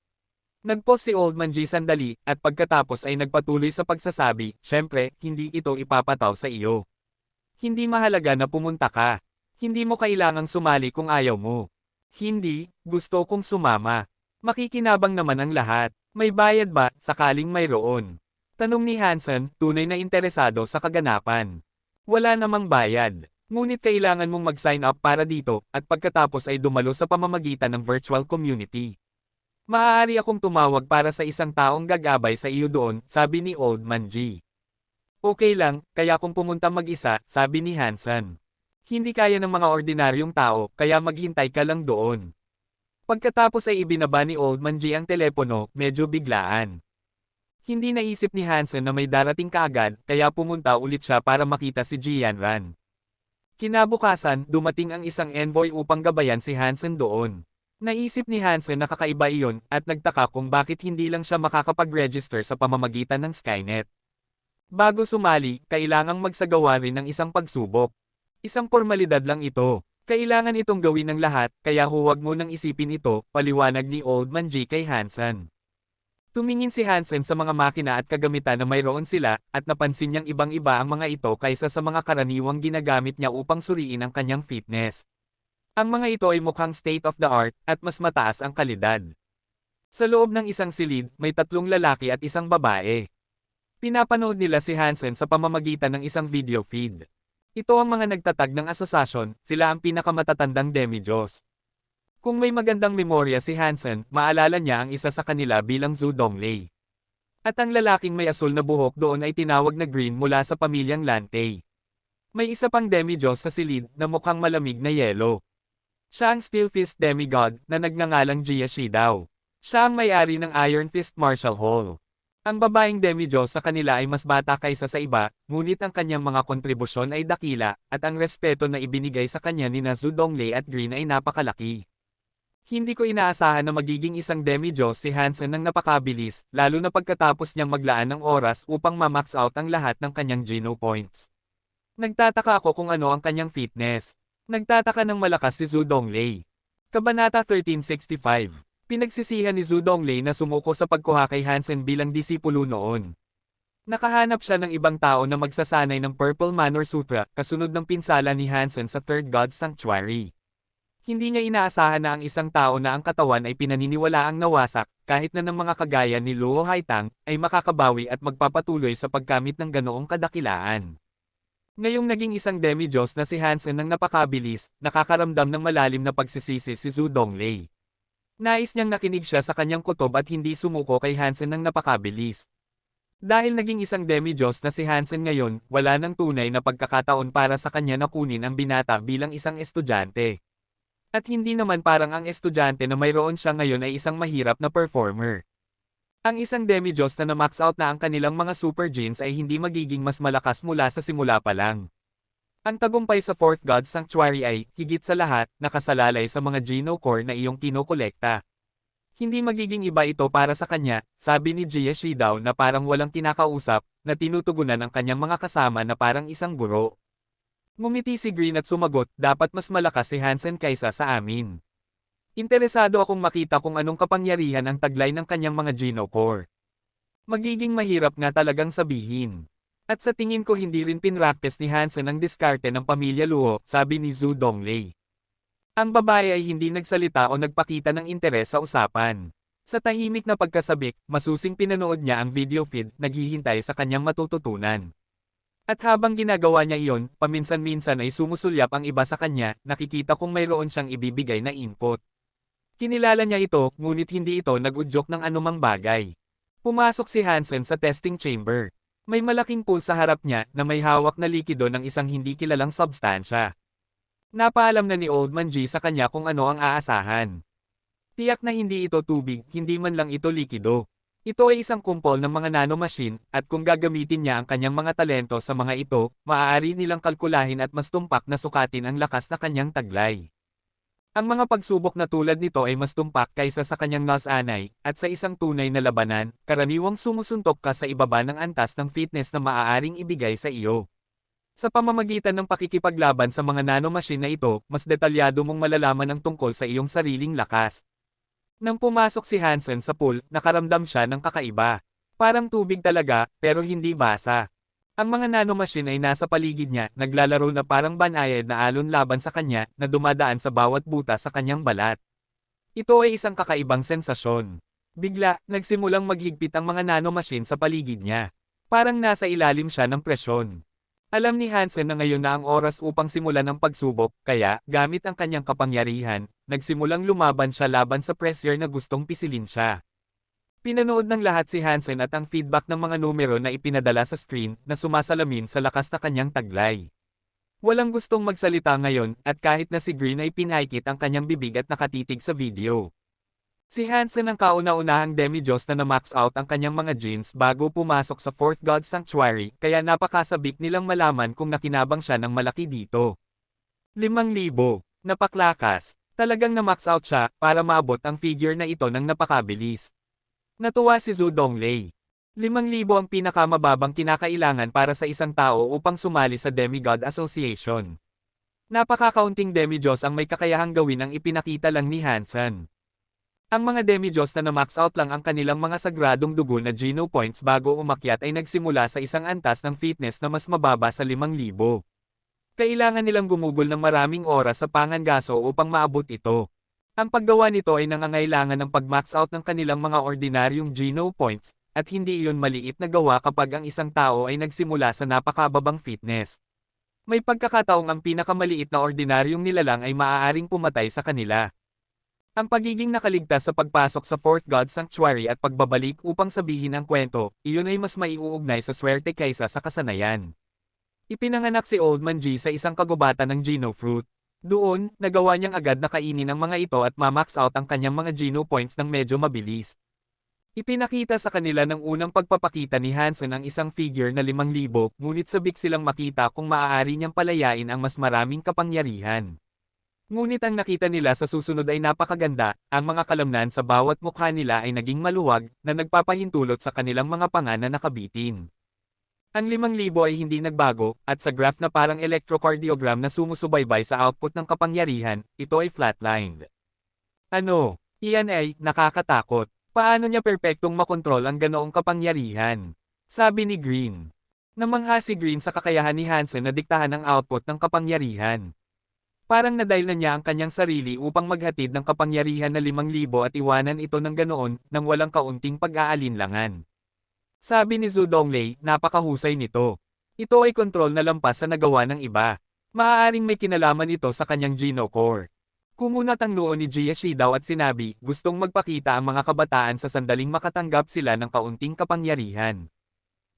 Nagpos si Old Man G sandali, at pagkatapos ay nagpatuloy sa pagsasabi, "Syempre, hindi ito ipapataw sa iyo. Hindi mahalaga na pumunta ka. Hindi mo kailangang sumali kung ayaw mo." "Hindi, gusto kong sumama. Makikinabang naman ang lahat. May bayad ba, sakaling mayroon?" Tanong ni Hansen, tunay na interesado sa kaganapan. "Wala namang bayad. Ngunit kailangan mong mag-sign up para dito, at pagkatapos ay dumalo sa pamamagitan ng virtual community. Maaari akong tumawag para sa isang taong gagabay sa iyo doon," sabi ni Old Man G. "Okay lang, kaya kung pumunta mag-isa," sabi ni Hansen. "Hindi kaya ng mga ordinaryong tao, kaya maghintay ka lang doon." Pagkatapos ay ibinaba ni Old Man G ang telepono, medyo biglaan. Hindi naisip ni Hansen na may darating kaagad, kaya pumunta ulit siya para makita si Jianran. Kinabukasan, dumating ang isang envoy upang gabayan si Hansen doon. Naisip ni Hansen na kakaiba iyon, at nagtaka kung bakit hindi lang siya makakapag-register sa pamamagitan ng Skynet. Bago sumali, kailangang magsagawa rin ng isang pagsubok. Isang formalidad lang ito. Kailangan itong gawin ng lahat, kaya huwag mo nang isipin ito, paliwanag ni Old Man G kay Hansen. Tumingin si Hansen sa mga makina at kagamitan na mayroon sila, at napansin niyang ibang-iba ang mga ito kaysa sa mga karaniwang ginagamit niya upang suriin ang kanyang fitness. Ang mga ito ay mukhang state-of-the-art, at mas mataas ang kalidad. Sa loob ng isang silid, may 3 lalaki at isang babae. Pinapanood nila si Hansen sa pamamagitan ng isang video feed. Ito ang mga nagtatag ng asosasyon, sila ang pinakamatatandang demi-Diyos. Kung may magandang memorya si Hansen, maalala niya ang isa sa kanila bilang Zhu Donglei. At ang lalaking may asul na buhok doon ay tinawag na Green mula sa pamilyang Lantei. May isa pang demi-Diyos sa silid na mukhang malamig na yelo. Siya ang Steel Fist Demigod na nagngangalang Jia Shidao. Siya ang may-ari ng Iron Fist Martial Hall. Ang babaeng demi-Diyos sa kanila ay mas bata kaysa sa iba, ngunit ang kanyang mga kontribusyon ay dakila, at ang respeto na ibinigay sa kanya ni Zhu Donglei at Green ay napakalaki. Hindi ko inaasahan na magiging isang demi-Diyos si Hansen ng napakabilis, lalo na pagkatapos niyang maglaan ng oras upang ma-max out ang lahat ng kanyang geno points. Nagtataka ako kung ano ang kanyang fitness. Nagtataka ng malakas si Zhu Donglei. Kabanata 1365. Pinagsisihan ni Zhu Donglei na sumuko sa pagkuha kay Hansen bilang disipulo noon. Nakahanap siya ng ibang tao na magsasanay ng Purple Manor Sutra, kasunod ng pinsala ni Hansen sa Third God Sanctuary. Hindi niya inaasahan na ang isang tao na ang katawan ay pinaniniwalaang nawasak, kahit na ng mga kagaya ni Luo Haitang, ay makakabawi at magpapatuloy sa pagkamit ng ganoong kadakilaan. Ngayong naging isang demi-Diyos na si Hansen ng napakabilis, nakakaramdam ng malalim na pagsisisi si Zhu Donglei. Nais niyang nakinig siya sa kanyang kutob at hindi sumuko kay Hansen ng napakabilis. Dahil naging isang demi-Diyos na si Hansen ngayon, wala nang tunay na pagkakataon para sa kanya na kunin ang binata bilang isang estudyante. At hindi naman parang ang estudyante na mayroon siya ngayon ay isang mahirap na performer. Ang isang demi-Diyos na na-max out na ang kanilang mga super genes ay hindi magiging mas malakas mula sa simula pa lang. Ang tagumpay sa Fourth God Sanctuary ay, higit sa lahat, nakasalalay sa mga Geno Core na iyong kinokolekta. Hindi magiging iba ito para sa kanya, sabi ni Jie Shidao na parang walang kinakausap, na tinutugunan ang kanyang mga kasama na parang isang guro. Ngumiti si Green at sumagot, dapat mas malakas si Hansen kaysa sa amin. Interesado akong makita kung anong kapangyarihan ang taglay ng kanyang mga Geno Core. Magiging mahirap nga talagang sabihin. At sa tingin ko hindi rin pinractice ni Hansen ang diskarte ng pamilya Luo, sabi ni Zhu Donglei. Ang babae ay hindi nagsalita o nagpakita ng interes sa usapan. Sa tahimik na pagkasabik, masusing pinanood niya ang video feed, naghihintay sa kanyang matututunan. At habang ginagawa niya iyon, paminsan-minsan ay sumusulyap ang iba sa kanya, nakikita kung mayroon siyang ibibigay na input. Kinilala niya ito, ngunit hindi ito nag-udyok ng anumang bagay. Pumasok si Hansen sa testing chamber. May malaking pool sa harap niya na may hawak na likido ng isang hindi kilalang substansya. Napaalam na ni Old Man G sa kanya kung ano ang aasahan. Tiyak na hindi ito tubig, hindi man lang ito likido. Ito ay isang kumpol ng mga nanomachine, at kung gagamitin niya ang kanyang mga talento sa mga ito, maaari nilang kalkulahin at mas tumpak na sukatin ang lakas na kanyang taglay. Ang mga pagsubok na tulad nito ay mas tumpak kaysa sa kanyang nas-anay, at sa isang tunay na labanan, karaniwang sumusuntok ka sa ibaba ng antas ng fitness na maaaring ibigay sa iyo. Sa pamamagitan ng pakikipaglaban sa mga nanomachine na ito, mas detalyado mong malalaman ang tungkol sa iyong sariling lakas. Nang pumasok si Hansen sa pool, nakaramdam siya ng kakaiba. Parang tubig talaga, pero hindi basa. Ang mga nanomachine ay nasa paligid niya, naglalaro na parang banayad na alon laban sa kanya, na dumadaan sa bawat butas sa kanyang balat. Ito ay isang kakaibang sensasyon. Bigla, nagsimulang maghigpit ang mga nanomachine sa paligid niya. Parang nasa ilalim siya ng presyon. Alam ni Hansen na ngayon na ang oras upang simulan ang pagsubok, kaya, gamit ang kanyang kapangyarihan, nagsimulang lumaban siya laban sa pressure na gustong pisilin siya. Pinanood ng lahat si Hansen at ang feedback ng mga numero na ipinadala sa screen, na sumasalamin sa lakas na kanyang taglay. Walang gustong magsalita ngayon, at kahit na si Green ay pinaikit ang kanyang bibig at nakatitig sa video. Si Hansen ang kauna-unahang demi-Diyos na na-max out ang kanyang mga genes bago pumasok sa Fourth God Sanctuary, kaya napakasabik nilang malaman kung nakinabang siya ng malaki dito. 5,000. Napaklakas. Talagang na-max out siya, para maabot ang figure na ito ng napakabilis. Natuwa si Zhu Donglei. 5,000 ang pinakamababang kinakailangan para sa isang tao upang sumali sa Demigod Association. Napakakaunting demi-Diyos ang may kakayahang gawin ang ipinakita lang ni Hansen. Ang mga demi-Diyos na na-max out lang ang kanilang mga sagradong dugo na Geno points bago umakyat ay nagsimula sa isang antas ng fitness na mas mababa sa 5,000. Kailangan nilang gumugol ng maraming oras sa pangangaso upang maabot ito. Ang paggawa nito ay nangangailangan ng pag-max out ng kanilang mga ordinaryong Geno points, at hindi iyon maliit na gawa kapag ang isang tao ay nagsimula sa napakababang fitness. May pagkakataong ang pinakamaliit na ordinaryong nilalang ay maaaring pumatay sa kanila. Ang pagiging nakaligtas sa pagpasok sa Fourth God Sanctuary at pagbabalik upang sabihin ang kwento, iyon ay mas maiuugnay sa swerte kaysa sa kasanayan. Ipinanganak si Old Man G sa isang kagubatan ng Geno fruit. Doon, nagawa niyang agad na kainin ang mga ito at ma-max out ang kanyang mga Geno points ng medyo mabilis. Ipinakita sa kanila ng unang pagpapakita ni Hansen ang isang figure na 5,000, ngunit sabik silang makita kung maaari niyang palayain ang mas maraming kapangyarihan. Ngunit ang nakita nila sa susunod ay napakaganda, ang mga kalamnan sa bawat mukha nila ay naging maluwag, na nagpapahintulot sa kanilang mga panga na nakabitin. Ang 5,000 ay hindi nagbago, at sa graph na parang electrocardiogram na sumusubaybay sa output ng kapangyarihan, ito ay flatlined. Ano? Iyan ay nakakatakot. Paano niya perpektong makontrol ang ganoong kapangyarihan? Sabi ni Green. Namangha si Green sa kakayahan ni Hansen na diktahan ang output ng kapangyarihan. Parang nadail na niya ang kanyang sarili upang maghatid ng kapangyarihan na 5,000 at iwanan ito ng ganoon, nang walang kaunting pag-aalinlangan. Sabi ni Zhu Donglei, napakahusay nito. Ito ay kontrol na lampas sa nagawa ng iba. Maaaring may kinalaman ito sa kanyang Geno Core. Kumunat ang noo ni Jia Shidao at sinabi, gustong magpakita ang mga kabataan sa sandaling makatanggap sila ng kaunting kapangyarihan.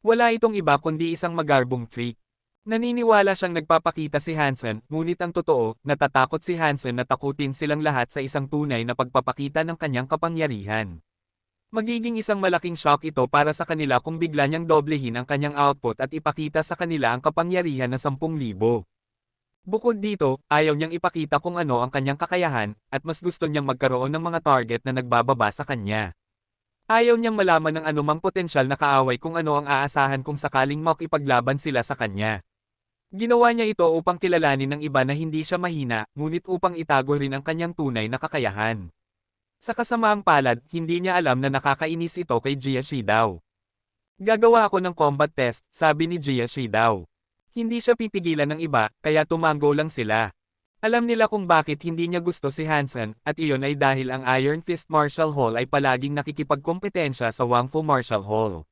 Wala itong iba kundi isang magarbong trick. Naniniwala siyang nagpapakita si Hansen, ngunit ang totoo, natatakot si Hansen na takutin silang lahat sa isang tunay na pagpapakita ng kanyang kapangyarihan. Magiging isang malaking shock ito para sa kanila kung bigla niyang doblehin ang kanyang output at ipakita sa kanila ang kapangyarihan na 10,000. Bukod dito, ayaw niyang ipakita kung ano ang kanyang kakayahan, at mas gusto niyang magkaroon ng mga target na nagbababa sa kanya. Ayaw niyang malaman ng anumang potensyal na kaaway kung ano ang aasahan kung sakaling makipaglaban sila sa kanya. Ginawa niya ito upang kilalanin ng iba na hindi siya mahina, ngunit upang itago rin ang kanyang tunay na kakayahan. Sa kasamaang palad, hindi niya alam na nakakainis ito kay Jia Shidao. Gagawa ako ng combat test, sabi ni Jia Shidao. Hindi siya pipigilan ng iba, kaya tumango lang sila. Alam nila kung bakit hindi niya gusto si Hansen, at iyon ay dahil ang Iron Fist Martial Hall ay palaging nakikipagkompetensya sa Wangfu Martial Hall.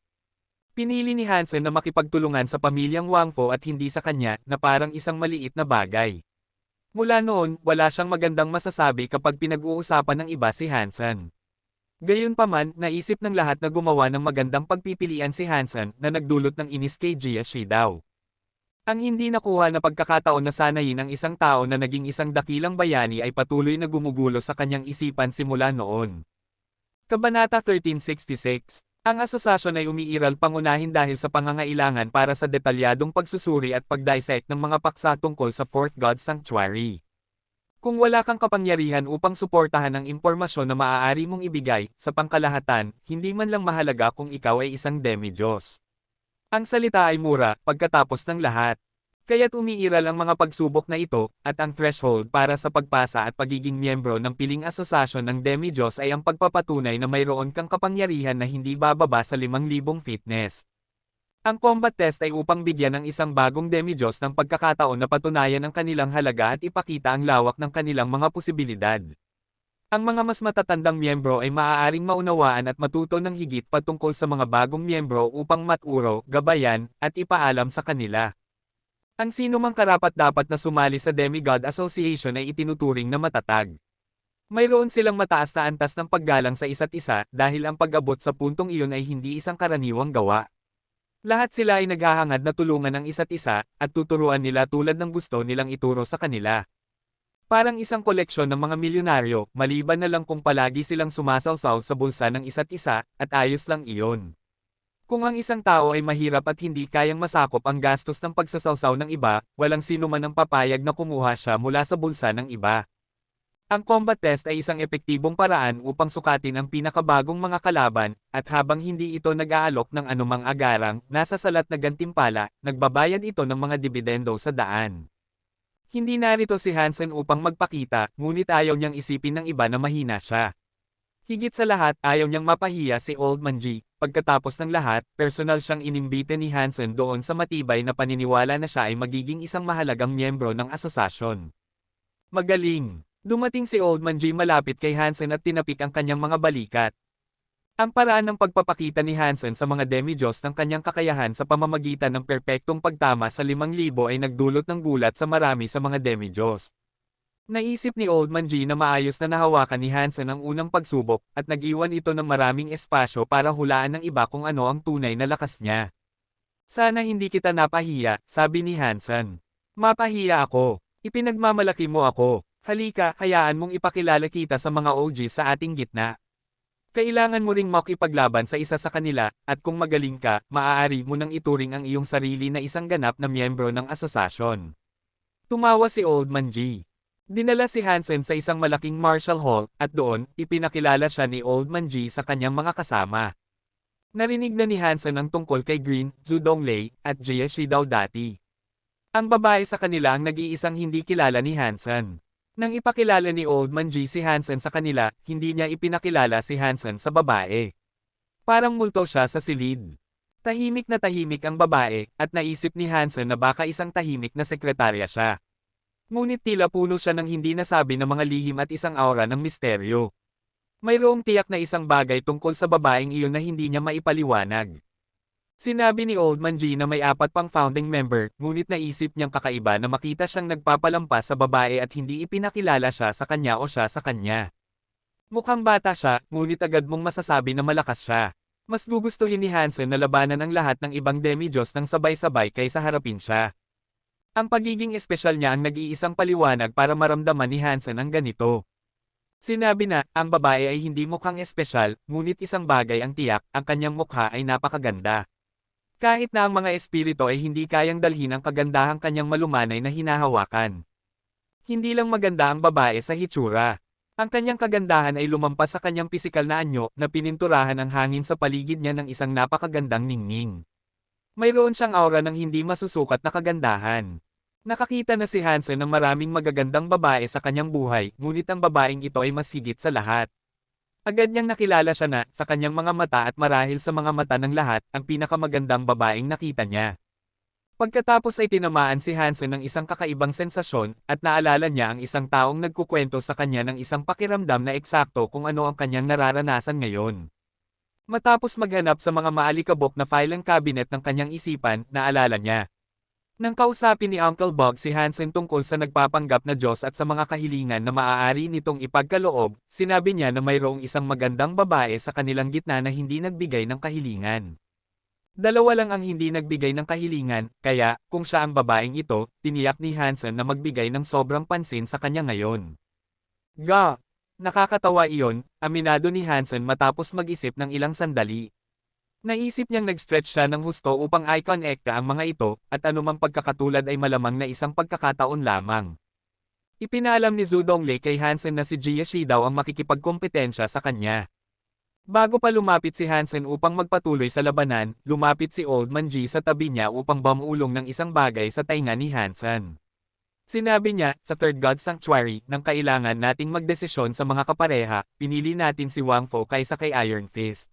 Pinili ni Hansen na makipagtulungan sa pamilyang Wangfu at hindi sa kanya, na parang isang maliit na bagay. Mula noon, wala siyang magandang masasabi kapag pinag-uusapan ng iba si Hansen. Gayunpaman, naisip ng lahat na gumawa ng magandang pagpipilian si Hansen na nagdulot ng inis kay Jia Shidao. Ang hindi nakuha na pagkakataon na sanayin ang isang tao na naging isang dakilang bayani ay patuloy na gumugulo sa kanyang isipan simula noon. Kabanata 1366. Ang asosasyon ay umiiral pangunahin dahil sa pangangailangan para sa detalyadong pagsusuri at pagdissect ng mga paksa tungkol sa Fourth God Sanctuary. Kung wala kang kapangyarihan upang suportahan ang impormasyon na maaari mong ibigay, sa pangkalahatan, hindi man lang mahalaga kung ikaw ay isang demi-Diyos. Ang salita ay mura, pagkatapos ng lahat. Kaya't umiiral ang mga pagsubok na ito, at ang threshold para sa pagpasa at pagiging miyembro ng piling asosasyon ng demi-Diyos ay ang pagpapatunay na mayroon kang kapangyarihan na hindi bababa sa 5,000 fitness. Ang combat test ay upang bigyan ng isang bagong demi-Diyos ng pagkakataon na patunayan ang kanilang halaga at ipakita ang lawak ng kanilang mga posibilidad. Ang mga mas matatandang miyembro ay maaaring maunawaan at matuto ng higit patungkol sa mga bagong miyembro upang maturo, gabayan, at ipaalam sa kanila. Ang sinumang karapat-dapat na sumali sa Demigod Association ay itinuturing na matatag. Mayroon silang mataas na antas ng paggalang sa isa't isa dahil ang pag-abot sa puntong iyon ay hindi isang karaniwang gawa. Lahat sila ay naghahangad na tulungan ang isa't isa at tuturuan nila tulad ng gusto nilang ituro sa kanila. Parang isang koleksyon ng mga milyonaryo, maliban na lang kung palagi silang sumasawsaw sa bulsa ng isa't isa, at ayos lang iyon. Kung ang isang tao ay mahirap at hindi kayang masakop ang gastos ng pagsasawsaw ng iba, walang sino man ang papayag na kumuha siya mula sa bulsa ng iba. Ang combat test ay isang epektibong paraan upang sukatin ang pinakabagong mga kalaban, at habang hindi ito nag-aalok ng anumang agarang, nasa salat na gantimpala, nagbabayad ito ng mga dibidendo sa daan. Hindi narito si Hansen upang magpakita, ngunit ayaw niyang isipin ng iba na mahina siya. Higit sa lahat, ayaw niyang mapahiya si Old Man G. Pagkatapos ng lahat, personal siyang inimbite ni Hansen doon sa matibay na paniniwala na siya ay magiging isang mahalagang miyembro ng asosasyon. Magaling! Dumating si Old Man G malapit kay Hansen at tinapik ang kanyang mga balikat. Ang paraan ng pagpapakita ni Hansen sa mga demi-Diyos ng kanyang kakayahan sa pamamagitan ng perpektong pagtama sa 5,000 ay nagdulot ng gulat sa marami sa mga demi-Diyos. Naisip ni Old Man G na maayos na nahawakan ni Hansen ang unang pagsubok, at nag-iwan ito ng maraming espasyo para hulaan ng iba kung ano ang tunay na lakas niya. Sana hindi kita napahiya, sabi ni Hansen. Mapahiya ako. Ipinagmamalaki mo ako. Halika, hayaan mong ipakilala kita sa mga OG sa ating gitna. Kailangan mo ring makipaglaban sa isa sa kanila, at kung magaling ka, maaari mo nang ituring ang iyong sarili na isang ganap na miyembro ng asosasyon. Tumawa si Old Man G. Dinala si Hansen sa isang malaking martial hall, at doon, ipinakilala siya ni Old Man G sa kanyang mga kasama. Narinig na ni Hansen ang tungkol kay Green, Zhu Donglei, at Jia Shidao dati. Ang babae sa kanila ang nag-iisang hindi kilala ni Hansen. Nang ipakilala ni Old Man G si Hansen sa kanila, hindi niya ipinakilala si Hansen sa babae. Parang multo siya sa silid. Tahimik na tahimik ang babae, at naisip ni Hansen na baka isang tahimik na sekretarya siya. Ngunit tila puno siya ng hindi nasabi na mga lihim at isang aura ng misteryo. Mayroong tiyak na isang bagay tungkol sa babaeng iyon na hindi niya maipaliwanag. Sinabi ni Old Man G na may 4 pang founding member, ngunit naisip niyang kakaiba na makita siyang nagpapalampas sa babae at hindi ipinakilala siya sa kanya o siya sa kanya. Mukhang bata siya, ngunit agad mong masasabi na malakas siya. Mas gugustuhin ni Hansen na labanan ang lahat ng ibang demi-Diyos ng sabay-sabay kaysa harapin siya. Ang pagiging espesyal niya ang nag-iisang paliwanag para maramdaman ni Hansen ang ganito. Sinabi na, ang babae ay hindi mukhang espesyal, ngunit isang bagay ang tiyak, ang kanyang mukha ay napakaganda. Kahit na ang mga espiritu ay hindi kayang dalhin ang kagandahang kanyang malumanay na hinahawakan. Hindi lang maganda ang babae sa hitsura. Ang kanyang kagandahan ay lumampas sa kanyang pisikal na anyo na pininturahan ang hangin sa paligid niya ng isang napakagandang ningning. Mayroon siyang aura ng hindi masusukat na kagandahan. Nakakita na si Hansen ng maraming magagandang babae sa kanyang buhay, ngunit ang babaeng ito ay mas higit sa lahat. Agad niyang nakilala siya na, sa kanyang mga mata at marahil sa mga mata ng lahat, ang pinakamagandang babaeng nakita niya. Pagkatapos ay tinamaan si Hansen ng isang kakaibang sensasyon, at naalala niya ang isang taong nagkukwento sa kanya ng isang pakiramdam na eksakto kung ano ang kanyang nararanasan ngayon. Matapos maghanap sa mga maalikabok na filing cabinet ng kanyang isipan, naalala niya. Nang kausapin ni Uncle Bob si Hansen tungkol sa nagpapanggap na Diyos at sa mga kahilingan na maaari nitong ipagkaloob, sinabi niya na mayroong isang magandang babae sa kanilang gitna na hindi nagbigay ng kahilingan. Dalawa lang ang hindi nagbigay ng kahilingan, kaya, kung siya ang babaeng ito, tiniyak ni Hansen na magbigay ng sobrang pansin sa kanya ngayon. Nakakatawa iyon, aminado ni Hansen matapos mag-isip ng ilang sandali. Naisip niyang nag-stretch siya ng husto upang i-connecta ang mga ito, at anumang pagkakatulad ay malamang na isang pagkakataon lamang. Ipinaalam ni Zhu Donglei kay Hansen na si Jia Shi daw ang makikipagkompetensya sa kanya. Bago pa lumapit si Hansen upang magpatuloy sa labanan, lumapit si Old Man G sa tabi niya upang bamulong ng isang bagay sa tainga ni Hansen. Sinabi niya, sa Third God Sanctuary, nang kailangan nating magdesisyon sa mga kapareha, pinili natin si Wang Fu kaysa kay Iron Fist.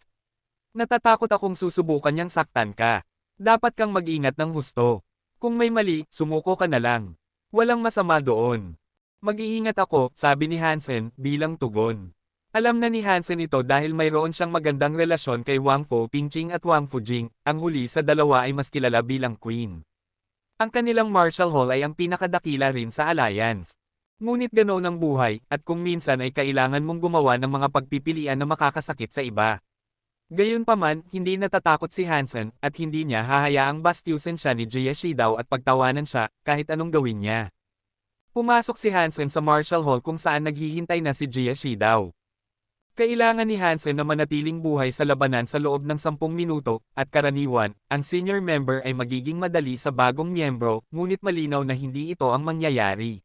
Natatakot akong susubukan niyang saktan ka. Dapat kang mag-ingat ng husto. Kung may mali, sumuko ka na lang. Walang masama doon. Mag-iingat ako, sabi ni Hansen, bilang tugon. Alam na ni Hansen ito dahil mayroon siyang magandang relasyon kay Wang Fu Pingqing at Wang Fujing, ang huli sa dalawa ay mas kilala bilang Queen. Ang kanilang martial hall ay ang pinakadakila rin sa alliance. Ngunit ganoon ang buhay, at kung minsan ay kailangan mong gumawa ng mga pagpipilian na makakasakit sa iba. Gayunpaman, hindi natatakot si Hansen, at hindi niya hahayaang bastyusin siya ni Jia Shi daw at pagtawanan siya, kahit anong gawin niya. Pumasok si Hansen sa martial hall kung saan naghihintay na si Jia Shi daw. Kailangan ni Hansen na manatiling buhay sa labanan sa loob ng 10 minuto, at karaniwan, ang senior member ay magiging madali sa bagong miyembro, ngunit malinaw na hindi ito ang mangyayari.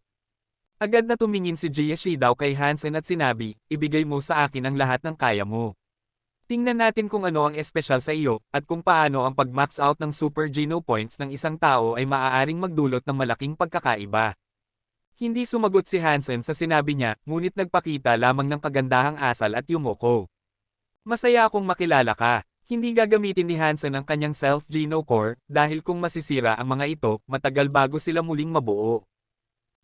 Agad na tumingin si Jia Shi daw kay Hansen at sinabi, ibigay mo sa akin ang lahat ng kaya mo. Tingnan natin kung ano ang espesyal sa iyo, at kung paano ang pag-max out ng Super Geno Points ng isang tao ay maaaring magdulot ng malaking pagkakaiba. Hindi sumagot si Hansen sa sinabi niya, ngunit nagpakita lamang ng kagandahang asal at yumoko. Masaya akong makilala ka. Hindi gagamitin ni Hansen ang kanyang self-Geno Core, dahil kung masisira ang mga ito, matagal bago sila muling mabuo.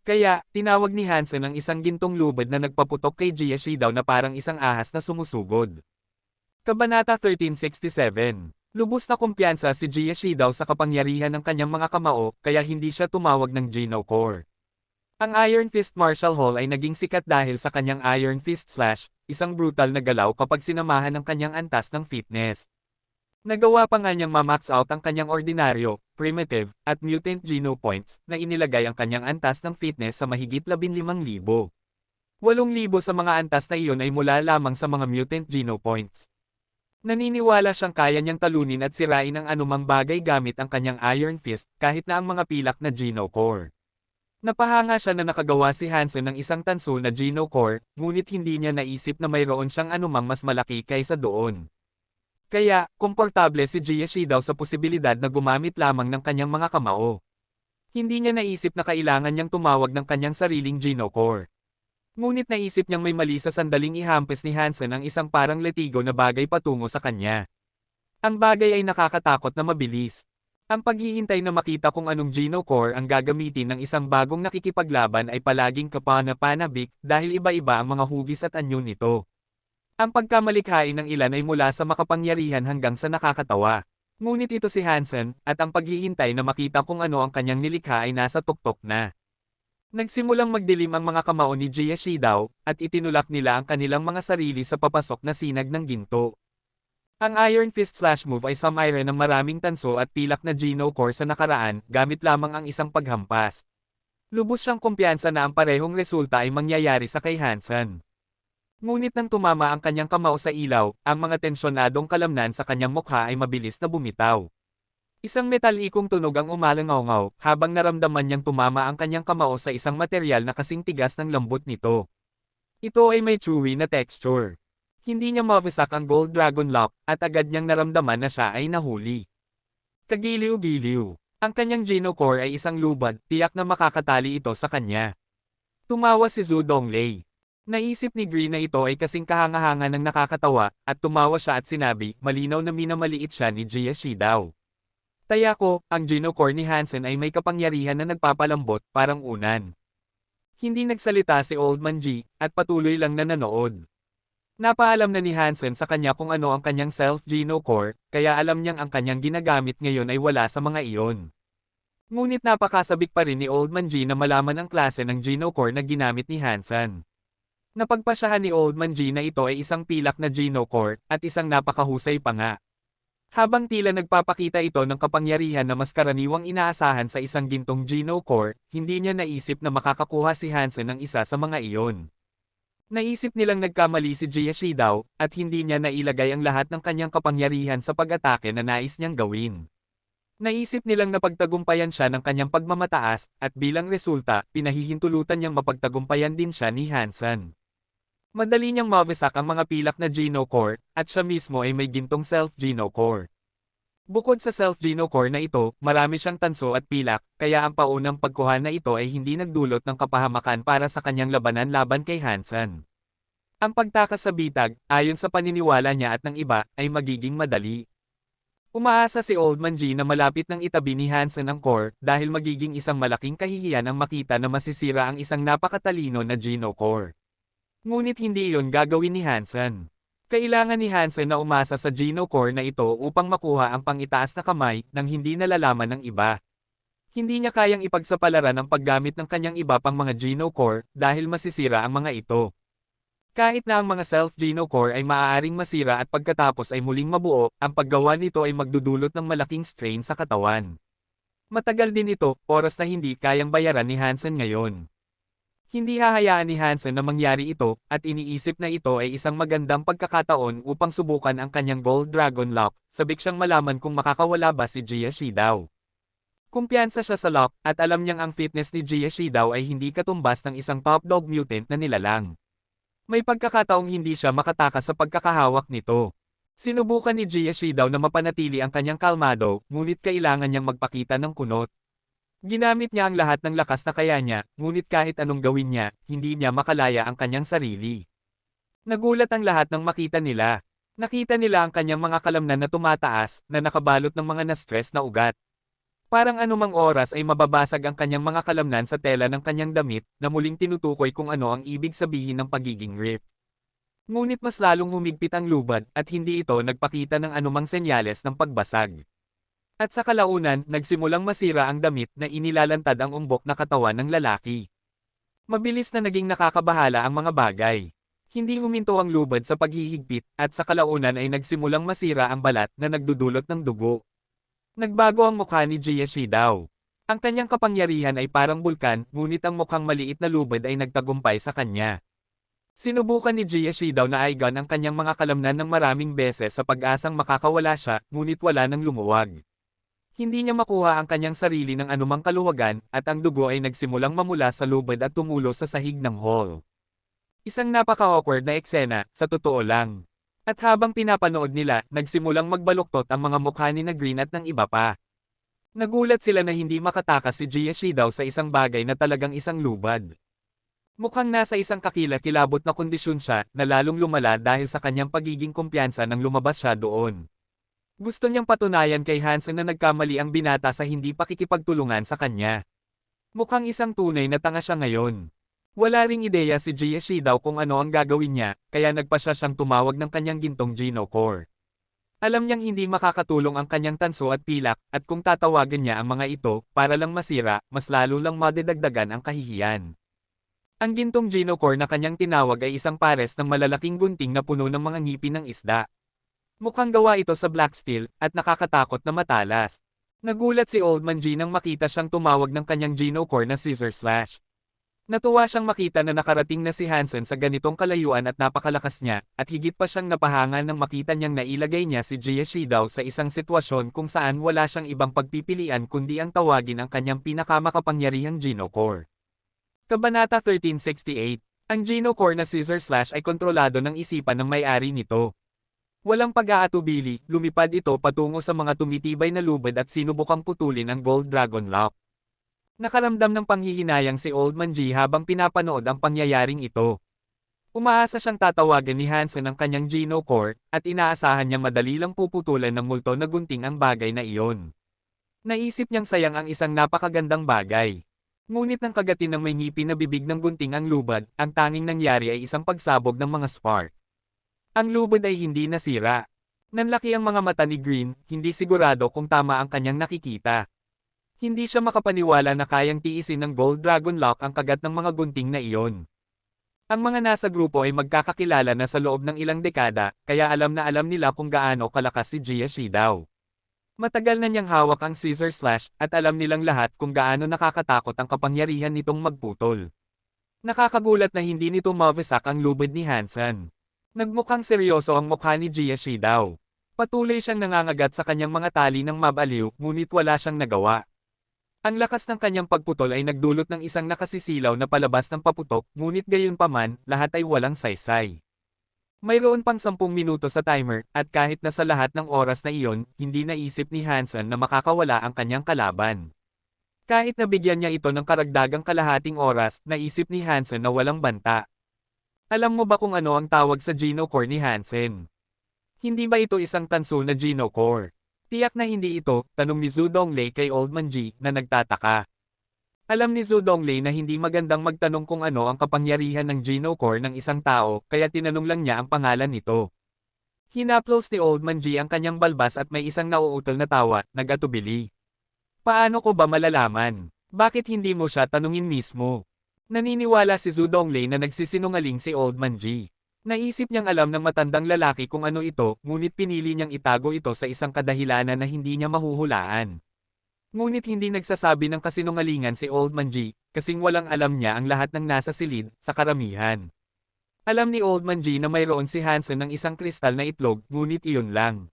Kaya, tinawag ni Hansen ang isang gintong lubid na nagpaputok kay Jia Shi daw na parang isang ahas na sumusugod. Kabanata 1367. Lubos na kumpiyansa si Jia Shi daw sa kapangyarihan ng kanyang mga kamao, kaya hindi siya tumawag ng Geno Core. Ang Iron Fist Martial Hall ay naging sikat dahil sa kanyang Iron Fist Slash, isang brutal na galaw kapag sinamahan ng kanyang antas ng fitness. Nagawa pa nga niyang ma-max out ang kanyang ordinaryo, primitive, at mutant Geno Points, na inilagay ang kanyang antas ng fitness sa mahigit 15,000. 8,000 sa mga antas na iyon ay mula lamang sa mga mutant Geno Points. Naniniwala siyang kaya niyang talunin at sirain ang anumang bagay gamit ang kanyang Iron Fist, kahit na ang mga pilak na Geno Core. Napahanga siya na nakagawa si Hansen ng isang tanso na Geno Core, ngunit hindi niya naisip na mayroon siyang anumang mas malaki kaysa doon. Kaya, komportable si Jia Shi daw sa posibilidad na gumamit lamang ng kanyang mga kamao. Hindi niya naisip na kailangan niyang tumawag ng kanyang sariling Geno Core. Ngunit naisip niyang may mali sa sandaling ihampes ni Hansen ang isang parang letigo na bagay patungo sa kanya. Ang bagay ay nakakatakot na mabilis. Ang paghihintay na makita kung anong Geno Core ang gagamitin ng isang bagong nakikipaglaban ay palaging kapana-panabik dahil iba-iba ang mga hugis at anyo nito. Ang pagkamalikhain ng ilan ay mula sa makapangyarihan hanggang sa nakakatawa. Ngunit ito si Hansen, at ang paghihintay na makita kung ano ang kanyang nilikha ay nasa tuktok na. Nagsimulang magdilim ang mga kamao ni Jia Shidao, at itinulak nila ang kanilang mga sarili sa papasok na sinag ng ginto. Ang Iron Fist slash move ay sumire ng maraming tanso at pilak na Geno Core sa nakaraan, gamit lamang ang isang paghampas. Lubos siyang kumpiyansa na ang parehong resulta ay mangyayari sa kay Hansen. Ngunit nang tumama ang kanyang kamao sa ilaw, ang mga tensyonadong kalamnan sa kanyang mukha ay mabilis na bumitaw. Isang metalikong tunog ang umalangaw-ngaw, habang naramdaman niyang tumama ang kanyang kamao sa isang materyal na kasing tigas ng lambot nito. Ito ay may chewy na texture. Hindi niya mawasak ang Gold Dragon Lock, at agad niyang naramdaman na siya ay nahuli. Kagiliw-giliw. Ang kanyang Geno Core ay isang lubad, tiyak na makakatali ito sa kanya. Tumawa si Zhu Donglei. Naisip ni Green na ito ay kasing kahanga-hanga ng nakakatawa, at tumawa siya at sinabi, malinaw na minamaliit siya ni Jia Shidao. Taya ko, ang Geno Core ni Hansen ay may kapangyarihan na nagpapalambot, parang unan. Hindi nagsalita si Old Man G, at patuloy lang na nanood. Napaalam na ni Hansen sa kanya kung ano ang kanyang self-Geno Core, kaya alam niyang ang kanyang ginagamit ngayon ay wala sa mga iyon. Ngunit napakasabik pa rin ni Old Man G na malaman ang klase ng Geno Core na ginamit ni Hansen. Napagpasyahan ni Old Man G na ito ay isang pilak na Geno Core, at isang napakahusay pa nga. Habang tila nagpapakita ito ng kapangyarihan na mas karaniwang inaasahan sa isang gintong Geno Core, hindi niya naisip na makakakuha si Hansen ng isa sa mga iyon. Naisip nilang nagkamali si Jia Shidao, at hindi niya nailagay ang lahat ng kanyang kapangyarihan sa pag-atake na nais niyang gawin. Naisip nilang napagtagumpayan siya ng kanyang pagmamataas, at bilang resulta, pinahihintulutan niyang mapagtagumpayan din siya ni Hansen. Madali niyang mawasak ang mga pilak na Geno Core, at siya mismo ay may gintong self-Geno Core. Bukod sa self-Geno Core na ito, marami siyang tanso at pilak, kaya ang paunang pagkuha na ito ay hindi nagdulot ng kapahamakan para sa kanyang labanan laban kay Hansen. Ang pagtakas sa bitag, ayon sa paniniwala niya at ng iba, ay magiging madali. Umaasa si Old Man G na malapit ng itabi ni Hansen ang core dahil magiging isang malaking kahihiyan ang makita na masisira ang isang napakatalino na Geno Core. Ngunit hindi iyon gagawin ni Hansen. Kailangan ni Hansen na umasa sa Geno Core na ito upang makuha ang pangitaas na kamay nang hindi nalalaman ng iba. Hindi niya kayang ipagsapalaran ang paggamit ng kanyang iba pang mga Geno Core dahil masisira ang mga ito. Kahit na ang mga self-Geno Core ay maaaring masira at pagkatapos ay muling mabuo, ang paggawa nito ay magdudulot ng malaking strain sa katawan. Matagal din ito, oras na hindi kayang bayaran ni Hansen ngayon. Hindi hahayaan ni Hansen na mangyari ito, at iniisip na ito ay isang magandang pagkakataon upang subukan ang kanyang Gold Dragon Lock, sabik siyang malaman kung makakawala ba si Jia Shidao. Kumpiyansa siya sa lock, at alam niyang ang fitness ni Jia Shidao ay hindi katumbas ng isang top dog mutant na nilalang. May pagkakataong hindi siya makatakas sa pagkakahawak nito. Sinubukan ni Jia Shidao na mapanatili ang kanyang kalmado, ngunit kailangan niyang magpakita ng kunot. Ginamit niya ang lahat ng lakas na kaya niya, ngunit kahit anong gawin niya, hindi niya makalaya ang kanyang sarili. Nagulat ang lahat nang makita nila. Nakita nila ang kanyang mga kalamnan na tumataas, na nakabalot ng mga na-stress na ugat. Parang anumang oras ay mababasag ang kanyang mga kalamnan sa tela ng kanyang damit, na muling tinutukoy kung ano ang ibig sabihin ng pagiging rip. Ngunit mas lalong humigpit ang lubad, at hindi ito nagpakita ng anumang senyales ng pagbasag. At sa kalaunan, nagsimulang masira ang damit na inilalantad ang umbok na katawan ng lalaki. Mabilis na naging nakakabahala ang mga bagay. Hindi huminto ang lubad sa paghihigpit, at sa kalaunan ay nagsimulang masira ang balat na nagdudulot ng dugo. Nagbago ang mukha ni Jia Shidao. Ang kanyang kapangyarihan ay parang bulkan, ngunit ang mukhang maliit na lubad ay nagtagumpay sa kanya. Sinubukan ni Jia Shidao na aigan ang kanyang mga kalamnan ng maraming beses sa pag-asang makakawala siya, ngunit wala nang lumuwag. Hindi niya makuha ang kanyang sarili ng anumang kaluwagan, at ang dugo ay nagsimulang mamula sa lubad at tumulo sa sahig ng hall. Isang napaka-awkward na eksena, sa totoo lang. At habang pinapanood nila, nagsimulang magbaluktot ang mga mukha ni na Green at ng iba pa. Nagulat sila na hindi makatakas si Jia Shidao sa isang bagay na talagang isang lubad. Mukhang nasa isang kakilakilabot na kondisyon siya, na lalong lumala dahil sa kanyang pagiging kumpiyansa nang lumabas siya doon. Gusto niyang patunayan kay Hansen na nagkamali ang binata sa hindi pakikipagtulungan sa kanya. Mukhang isang tunay na tanga siya ngayon. Wala ring ideya si Jia Shidao kung ano ang gagawin niya, kaya nagpasya siyang tumawag ng kanyang gintong Geno Core. Alam niyang hindi makakatulong ang kanyang tanso at pilak, at kung tatawagan niya ang mga ito, para lang masira, mas lalo lang madedagdagan ang kahihiyan. Ang gintong Ginocore na kanyang tinawag ay isang pares ng malalaking gunting na puno ng mga ngipin ng isda. Mukhang gawa ito sa black steel, at nakakatakot na matalas. Nagulat si Old Man G nang makita siyang tumawag ng kanyang Ginocore na Scissor Slash. Natuwa siyang makita na nakarating na si Hansen sa ganitong kalayuan at napakalakas niya, at higit pa siyang napahangal nang makita niyang nailagay niya si Jie Shidao sa isang sitwasyon kung saan wala siyang ibang pagpipilian kundi ang tawagin ang kanyang pinakamakapangyarihang Ginocore. Kabanata 1368. Ang Ginocore na Scissor Slash ay kontrolado ng isipan ng may-ari nito. Walang pag-aatubili, lumipad ito patungo sa mga tumitibay na lubid at sinubukang putulin ang Gold Dragon Lock. Nakaramdam ng panghihinayang si Old Man G habang pinapanood ang pangyayaring ito. Umaasa siyang tatawagan ni Hansen ang kanyang Ginocore, at inaasahan niya madali lang puputulan ng multo na gunting ang bagay na iyon. Naisip niyang sayang ang isang napakagandang bagay. Ngunit nang kagatin ng may ngipin na bibig ng gunting ang lubad, ang tanging nangyari ay isang pagsabog ng mga spark. Ang lubad ay hindi nasira. Nanlaki ang mga mata ni Green, hindi sigurado kung tama ang kanyang nakikita. Hindi siya makapaniwala na kayang tiisin ng Gold Dragon Lock ang kagat ng mga gunting na iyon. Ang mga nasa grupo ay magkakakilala na sa loob ng ilang dekada, kaya alam na alam nila kung gaano kalakas si Jie Shidao. Matagal na niyang hawak ang Scissor Slash, at alam nilang lahat kung gaano nakakatakot ang kapangyarihan nitong magputol. Nakakagulat na hindi nito mawasak ang lubid ni Hansen. Nagmukhang seryoso ang mukha ni Jie Shidao. Patuloy siyang nangangagat sa kanyang mga tali ng mabaliw, ngunit wala siyang nagawa. Ang lakas ng kanyang pagputol ay nagdulot ng isang nakasisilaw na palabas ng paputok, ngunit gayunpaman, lahat ay walang saysay. Mayroon pang 10 minuto sa timer, at kahit na sa lahat ng oras na iyon, hindi naisip ni Hansen na makakawala ang kanyang kalaban. Kahit nabigyan niya ito ng karagdagang kalahating oras, naisip ni Hansen na walang banta. Alam mo ba kung ano ang tawag sa Ginocore ni Hansen? Hindi ba ito isang tanso na Ginocore? Tiyak na hindi ito, tanong ni Zhu Donglei kay Old Man G, na nagtataka. Alam ni Zhu Donglei na hindi magandang magtanong kung ano ang kapangyarihan ng Ginocore ng isang tao, kaya tinanong lang niya ang pangalan nito. Hinaplos ni Old Man G ang kanyang balbas at may isang nauutol na tawa, nag-atubili. Paano ko ba malalaman? Bakit hindi mo siya tanungin mismo? Naniniwala si Zhu Donglei na nagsisinungaling si Old Man G. Naisip niyang alam ng matandang lalaki kung ano ito, ngunit pinili niyang itago ito sa isang kadahilanan na hindi niya mahuhulaan. Ngunit hindi nagsasabi ng kasinungalingan si Old Man G, kasing walang alam niya ang lahat ng nasa silid, sa karamihan. Alam ni Old Man G na mayroon si Hansen ng isang kristal na itlog, ngunit iyon lang.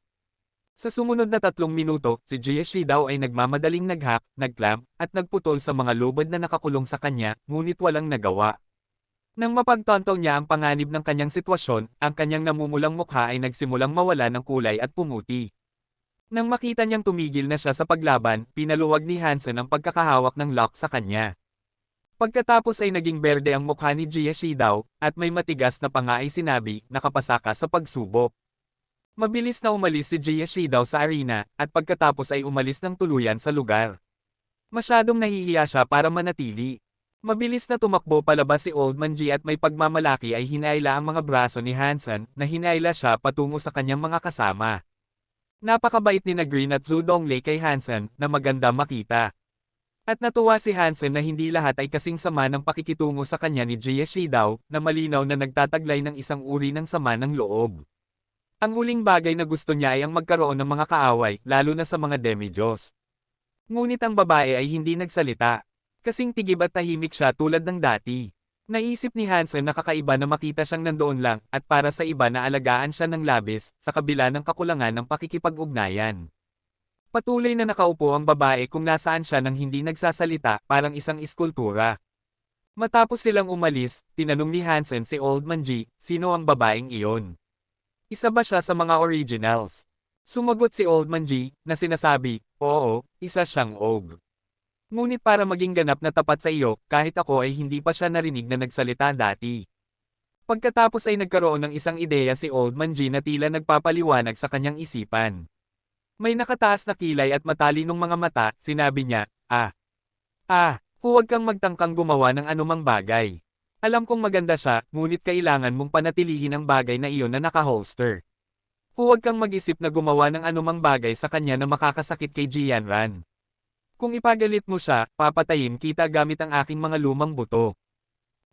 Sa sumunod na 3 minuto, si Jie Shidao ay nagmamadaling naghak, nagclamp, at nagputol sa mga lubad na nakakulong sa kanya, ngunit walang nagawa. Nang mapagtanto niya ang panganib ng kanyang sitwasyon, ang kanyang namumulang mukha ay nagsimulang mawala ng kulay at pumuti. Nang makita niyang tumigil na siya sa paglaban, pinaluwag ni Hansen ang pagkakahawak ng lock sa kanya. Pagkatapos ay naging berde ang mukha ni Jie Shidao, at may matigas na panga ay sinabi, nakapasaka sa pagsubok. Mabilis na umalis si Jie Shidao sa arena, at pagkatapos ay umalis ng tuluyan sa lugar. Masyadong nahihiya siya para manatili. Mabilis na tumakbo palabas si Old Man G at may pagmamalaki ay hinayla ang mga braso ni Hansen, na hinayla siya patungo sa kanyang mga kasama. Napakabait ni na Green at Zhu Donglei kay Hansen, na maganda makita. At natuwa si Hansen na hindi lahat ay kasing sama ng pakikitungo sa kanya ni Jie Shidao, na malinaw na nagtataglay ng isang uri ng sama ng loob. Ang huling bagay na gusto niya ay ang magkaroon ng mga kaaway, lalo na sa mga demi-Diyos. Ngunit ang babae ay hindi nagsalita. Kasing tigib at tahimik siya tulad ng dati. Naisip ni Hansen na kakaiba na makita siyang nandoon lang, at para sa iba na alagaan siya ng labis, sa kabila ng kakulangan ng pakikipag-ugnayan. Patuloy na nakaupo ang babae kung nasaan siya nang hindi nagsasalita, parang isang iskultura. Matapos silang umalis, tinanong ni Hansen si Old Man G, sino ang babaeng iyon? Isa ba siya sa mga originals? Sumagot si Old Man G, na sinasabi, oo, isa siyang Og. Ngunit para maging ganap na tapat sa iyo, kahit ako ay hindi pa siya narinig na nagsalita dati. Pagkatapos ay nagkaroon ng isang ideya si Old Man G na tila nagpapaliwanag sa kanyang isipan. May nakataas na kilay at matalinong mga mata, sinabi niya, huwag kang magtangkang gumawa ng anumang bagay. Alam kong maganda siya, ngunit kailangan mong panatilihin ang bagay na iyon na naka-holster. Huwag kang mag-isip na gumawa ng anumang bagay sa kanya na makakasakit kay Jianran. Kung ipagalit mo siya, papatayin kita gamit ang aking mga lumang buto.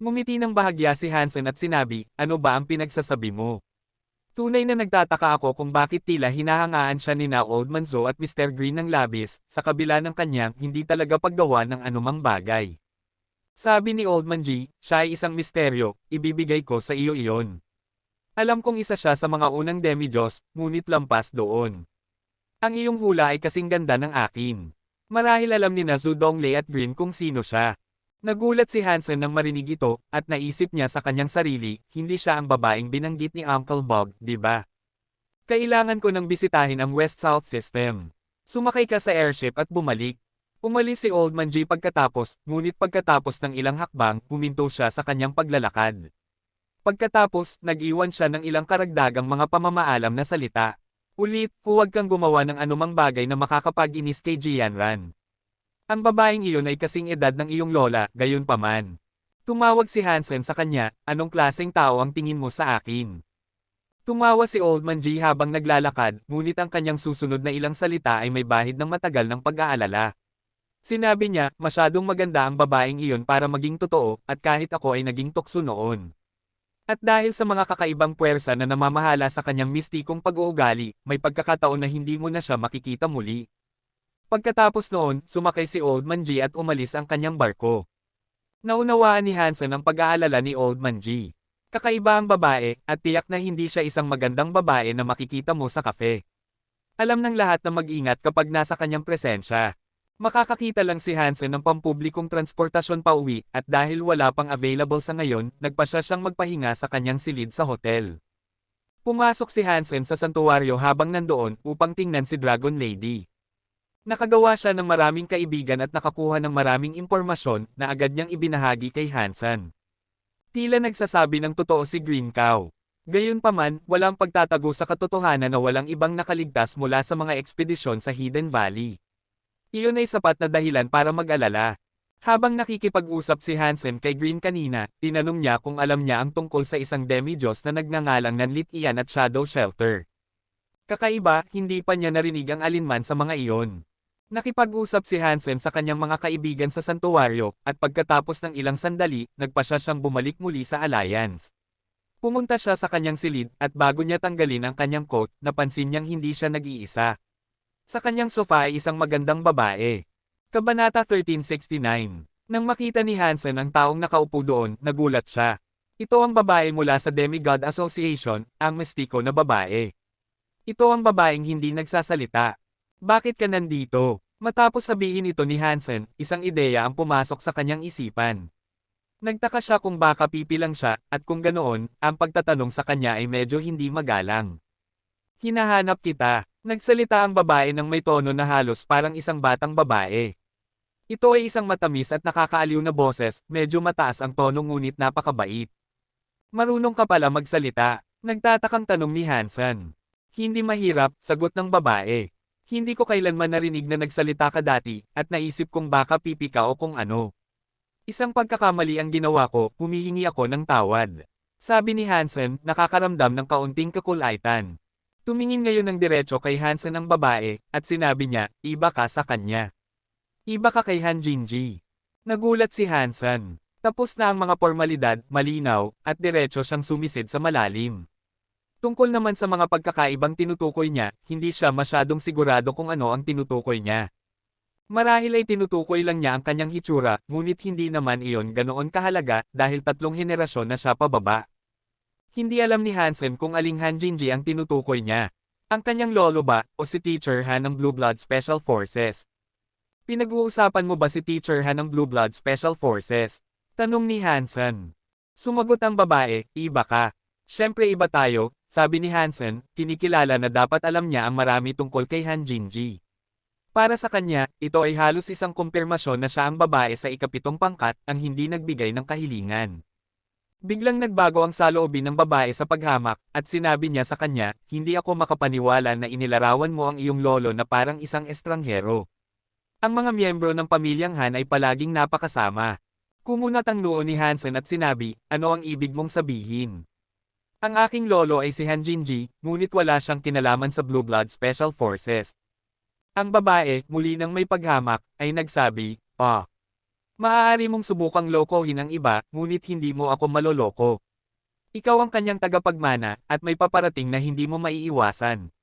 Ngumiti ng bahagya si Hansen at sinabi, ano ba ang pinagsasabi mo? Tunay na nagtataka ako kung bakit tila hinahangaan siya ni na Old Manzo at Mr. Green ng labis, sa kabila ng kanyang hindi talaga paggawa ng anumang bagay. Sabi ni Old Manji, siya ay isang misteryo, ibibigay ko sa iyo iyon. Alam kong isa siya sa mga unang demi-Diyos, ngunit lampas doon. Ang iyong hula ay kasing ganda ng akin. Marahil alam ni na Zhu Donglei at Green kung sino siya. Nagulat si Hansen nang marinig ito, at naisip niya sa kanyang sarili, hindi siya ang babaeng binanggit ni Uncle Bob, di ba? Kailangan ko nang bisitahin ang West-South System. Sumakay ka sa airship at bumalik. Umalis si Old Manji pagkatapos, ngunit pagkatapos ng ilang hakbang, huminto siya sa kanyang paglalakad. Pagkatapos, nag-iwan siya ng ilang karagdagang mga pamamaalam na salita. Ulit, huwag kang gumawa ng anumang bagay na makakapag-inis kay Jianran. Ang babaeng iyon ay kasing edad ng iyong lola, gayon paman. Tumawag si Hansen sa kanya, anong klaseng tao ang tingin mo sa akin? Tumawa si Old Manji habang naglalakad, ngunit ang kanyang susunod na ilang salita ay may bahid ng matagal ng pag-aalala. Sinabi niya, masyadong maganda ang babaeng iyon para maging totoo, at kahit ako ay naging tukso noon. At dahil sa mga kakaibang puwersa na namamahala sa kanyang mistikong pag-uugali, may pagkakataon na hindi mo na siya makikita muli. Pagkatapos noon, sumakay si Old Manji at umalis ang kanyang barko. Naunawaan ni Hansen ang pag-aalala ni Old Manji. Kakaiba ang babae, at tiyak na hindi siya isang magandang babae na makikita mo sa kafe. Alam ng lahat na mag-ingat kapag nasa kanyang presensya. Makakakita lang si Hansen ng pampublikong transportasyon pauwi, at dahil wala pang available sa ngayon, nagpasya siyang magpahinga sa kanyang silid sa hotel. Pumasok si Hansen sa santuwaryo habang nandoon upang tingnan si Dragon Lady. Nakagawa siya ng maraming kaibigan at nakakuha ng maraming impormasyon na agad niyang ibinahagi kay Hansen. Tila nagsasabi ng totoo si Green Cow. Gayunpaman, walang pagtatago sa katotohanan na walang ibang nakaligtas mula sa mga ekspedisyon sa Hidden Valley. Iyon ay sapat na dahilan para mag-alala. Habang nakikipag-usap si Hansen kay Green kanina, tinanong niya kung alam niya ang tungkol sa isang demi-Diyos na nagngangalang Nanlitian at Shadow Shelter. Kakaiba, hindi pa niya narinig ang alinman sa mga iyon. Nakipag-usap si Hansen sa kanyang mga kaibigan sa santuwaryo, at pagkatapos ng ilang sandali, nagpasya siyang bumalik muli sa Alliance. Pumunta siya sa kanyang silid, at bago niya tanggalin ang kanyang coat, napansin niyang hindi siya nag-iisa. Sa kanyang sofa ay isang magandang babae. Kabanata 1369. Nang makita ni Hansen ang taong nakaupo doon, nagulat siya. Ito ang babae mula sa Demigod Association, ang mestiko na babae. Ito ang babaeng hindi nagsasalita. Bakit ka nandito? Matapos sabihin ito ni Hansen, isang ideya ang pumasok sa kanyang isipan. Nagtaka siya kung baka pipi lang siya, at kung ganoon, ang pagtatanong sa kanya ay medyo hindi magalang. Hinahanap kita. Nagsalita ang babae ng may tono na halos parang isang batang babae. Ito ay isang matamis at nakakaaliw na boses, medyo mataas ang tono ngunit napakabait. Marunong ka pala magsalita. Nagtatakang tanong ni Hansen. Hindi mahirap, sagot ng babae. Hindi ko kailanman narinig na nagsalita ka dati, at naisip kong baka pipi ka o kung ano. Isang pagkakamali ang ginawa ko, humihingi ako ng tawad. Sabi ni Hansen, nakakaramdam ng kaunting kakulaitan. Tumingin ngayon ng diretso kay Hansen ang babae, at sinabi niya, iba ka sa kanya. Iba ka kay Han Jinji. Nagulat si Hansen. Tapos na ang mga formalidad, malinaw, at diretso siyang sumisid sa malalim. Tungkol naman sa mga pagkakaibang tinutukoy niya, hindi siya masyadong sigurado kung ano ang tinutukoy niya. Marahil ay tinutukoy lang niya ang kanyang hitsura, ngunit hindi naman iyon ganoon kahalaga dahil 3 henerasyon na siya pababa. Hindi alam ni Hansen kung aling Han Jinji ang tinutukoy niya. Ang kanyang lolo ba, o si Teacher Han ng Blue Blood Special Forces? Pinag-uusapan mo ba si Teacher Han ng Blue Blood Special Forces? Tanong ni Hansen. Sumagot ang babae, iba ka. Siyempre iba tayo, sabi ni Hansen, kinikilala na dapat alam niya ang marami tungkol kay Han Jinji. Para sa kanya, ito ay halos isang kumpirmasyon na siya ang babae sa ika-7 pangkat, ang hindi nagbigay ng kahilingan. Biglang nagbago ang saloobin ng babae sa paghamak, at sinabi niya sa kanya, hindi ako makapaniwala na inilarawan mo ang iyong lolo na parang isang estranghero. Ang mga miyembro ng pamilyang Han ay palaging napakasama. Kumunat ang noo ni Hansen at sinabi, ano ang ibig mong sabihin? Ang aking lolo ay si Han Jinji, ngunit wala siyang kinalaman sa Blue Blood Special Forces. Ang babae, muli nang may paghamak, ay nagsabi, maaari mong subukang lokohin ang iba, ngunit hindi mo ako maloloko. Ikaw ang kanyang tagapagmana, at may paparating na hindi mo maiiwasan.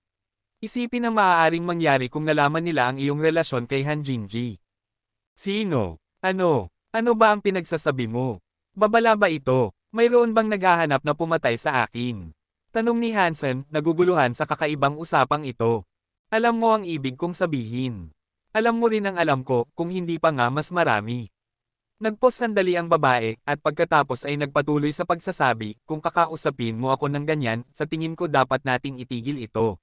Isipin ang maaaring mangyari kung nalaman nila ang iyong relasyon kay Han Jinji. Sino? Ano? Ano ba ang pinagsasabi mo? Babala ba ito? Mayroon bang naghahanap na pumatay sa akin? Tanong ni Hansen, naguguluhan sa kakaibang usapang ito. Alam mo ang ibig kong sabihin. Alam mo rin ang alam ko, kung hindi pa nga mas marami. Nagpos sandali ang babae, at pagkatapos ay nagpatuloy sa pagsasabi, kung kakausapin mo ako ng ganyan, sa tingin ko dapat nating itigil ito.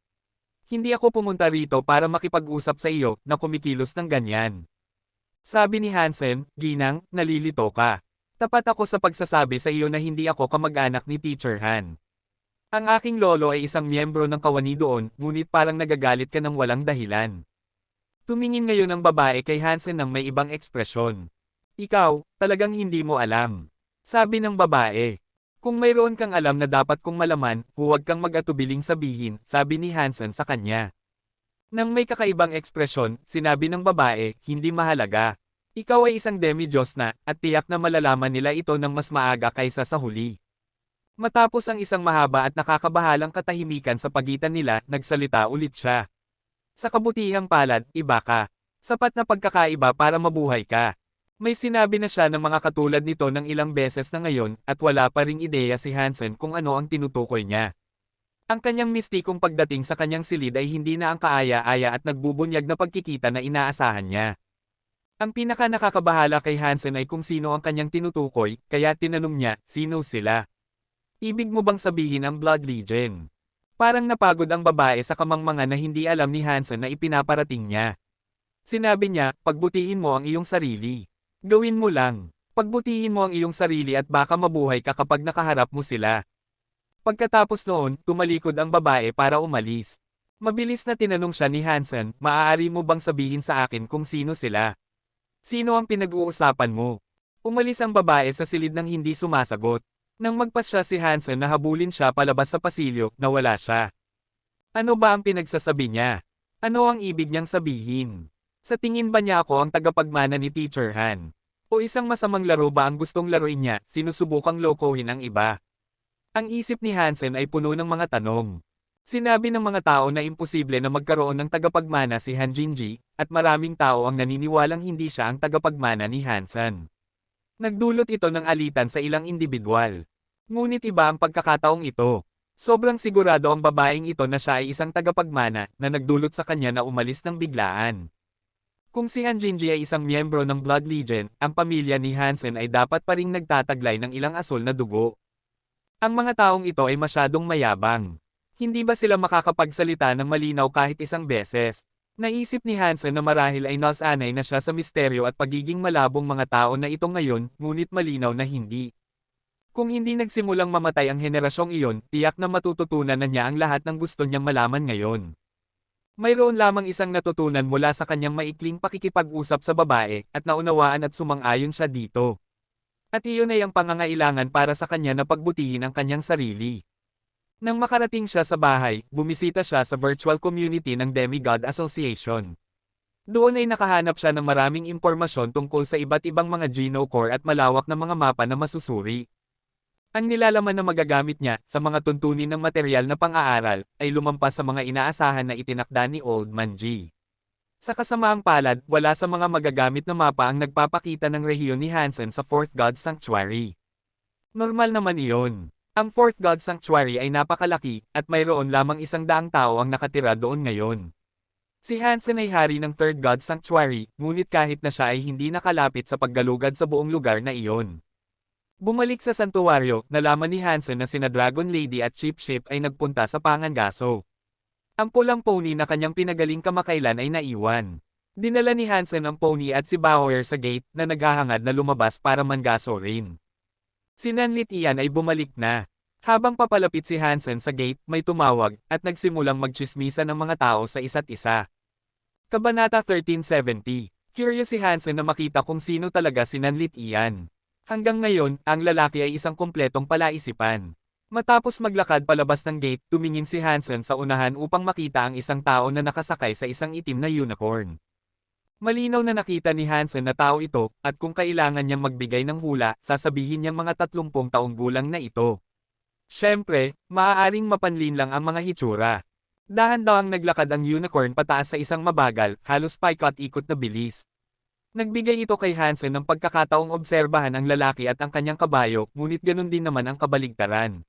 Hindi ako pumunta rito para makipag-usap sa iyo, na kumikilos ng ganyan. Sabi ni Hansen, Ginang, nalilito ka. Tapat ako sa pagsasabi sa iyo na hindi ako kamag-anak ni Teacher Han. Ang aking lolo ay isang miyembro ng kawani doon, ngunit parang nagagalit ka ng walang dahilan. Tumingin ngayon ang babae kay Hansen ng may ibang ekspresyon. Ikaw, talagang hindi mo alam. Sabi ng babae. Kung mayroon kang alam na dapat kong malaman, huwag kang mag-atubiling sabihin, sabi ni Hansen sa kanya. Nang may kakaibang ekspresyon, sinabi ng babae, hindi mahalaga. Ikaw ay isang demi-Diyos na, at tiyak na malalaman nila ito ng mas maaga kaysa sa huli. Matapos ang isang mahaba at nakakabahalang katahimikan sa pagitan nila, nagsalita ulit siya. Sa kabutihang palad, iba ka. Sapat na pagkakaiba para mabuhay ka. May sinabi na siya ng mga katulad nito ng ilang beses na ngayon, at wala pa ring ideya si Hansen kung ano ang tinutukoy niya. Ang kanyang mistikong pagdating sa kanyang silid ay hindi na ang kaaya-aya at nagbubunyag na pagkikita na inaasahan niya. Ang pinaka-nakakabahala kay Hansen ay kung sino ang kanyang tinutukoy, kaya tinanong niya, sino sila? Ibig mo bang sabihin ang Blood Legion? Parang napagod ang babae sa kamangmangan na hindi alam ni Hansen na ipinaparating niya. Sinabi niya, pagbutihin mo ang iyong sarili. Gawin mo lang. Pagbutihin mo ang iyong sarili at baka mabuhay ka kapag nakaharap mo sila. Pagkatapos noon, tumalikod ang babae para umalis. Mabilis na tinanong siya ni Hansen, maaari mo bang sabihin sa akin kung sino sila? Sino ang pinag-uusapan mo? Umalis ang babae sa silid nang hindi sumasagot. Nang magpas siya si Hansen na habulin siya palabas sa pasilyo, nawala siya. Ano ba ang pinagsasabi niya? Ano ang ibig niyang sabihin? Sa tingin ba niya ako ang tagapagmana ni Teacher Han? O isang masamang laro ba ang gustong laruin niya, sinusubukang lokohin ang iba? Ang isip ni Hansen ay puno ng mga tanong. Sinabi ng mga tao na imposible na magkaroon ng tagapagmana si Han Jinji, at maraming tao ang naniniwalang hindi siya ang tagapagmana ni Hansen. Nagdulot ito ng alitan sa ilang individual. Ngunit iba ang pagkakataong ito. Sobrang sigurado ang babaeng ito na siya ay isang tagapagmana na nagdulot sa kanya na umalis ng biglaan. Kung si Han Jinji ay isang miyembro ng Blood Legion, ang pamilya ni Hansen ay dapat pa ring nagtataglay ng ilang asul na dugo. Ang mga taong ito ay masyadong mayabang. Hindi ba sila makakapagsalita ng malinaw kahit isang beses? Naisip ni Hansen na marahil ay nasanay na siya sa misteryo at pagiging malabong mga tao na ito ngayon, ngunit malinaw na hindi. Kung hindi nagsimulang mamatay ang henerasyong iyon, tiyak na matututunan na niya ang lahat ng gusto niyang malaman ngayon. Mayroon lamang isang natutunan mula sa kanyang maikling pakikipag-usap sa babae, at naunawaan at sumang-ayon siya dito. At iyon ay ang pangangailangan para sa kanya na pagbutihin ang kanyang sarili. Nang makarating siya sa bahay, bumisita siya sa virtual community ng Demigod Association. Doon ay nakahanap siya ng maraming impormasyon tungkol sa iba't ibang mga genocore at malawak na mga mapa na masusuri. Ang nilalaman na magagamit niya sa mga tuntunin ng material na pang-aaral ay lumampas sa mga inaasahan na itinakda ni Old Man G. Sa kasamaang palad, wala sa mga magagamit na mapa ang nagpapakita ng rehiyon ni Hansen sa Fourth God Sanctuary. Normal naman iyon. Ang Fourth God Sanctuary ay napakalaki, at mayroon lamang 100 tao ang nakatira doon ngayon. Si Hansen ay hari ng Third God Sanctuary, ngunit kahit na siya ay hindi nakalapit sa paggalugad sa buong lugar na iyon. Bumalik sa santuwaryo, nalaman ni Hansen na sina Dragon Lady at Chip Ship ay nagpunta sa Pangangaso. Ang pulang pony na kanyang pinagaling kamakailan ay naiwan. Dinala ni Hansen ang pony at si Bauer sa gate na naghahangad na lumabas para mangaso rin. Si Nanlit iyan ay bumalik na. Habang papalapit si Hansen sa gate, may tumawag, at nagsimulang magtsismisa ng mga tao sa isa't isa. Kabanata 1370. Curious si Hansen na makita kung sino talaga si Nanlit iyan. Hanggang ngayon, ang lalaki ay isang kumpletong palaisipan. Matapos maglakad palabas ng gate, tumingin si Hansen sa unahan upang makita ang isang tao na nakasakay sa isang itim na unicorn. Malinaw na nakita ni Hansen na tao ito, at kung kailangan niyang magbigay ng hula, sasabihin niyang mga 30 taong gulang na ito. Siyempre, maaaring mapanlin lang ang mga hitsura. Dahan-dahang naglakad ang unicorn pataas sa isang mabagal, halos paikot-ikot na bilis. Nagbigay ito kay Hansen ng pagkakataong obserbahan ang lalaki at ang kanyang kabayo, ngunit ganun din naman ang kabaligtaran.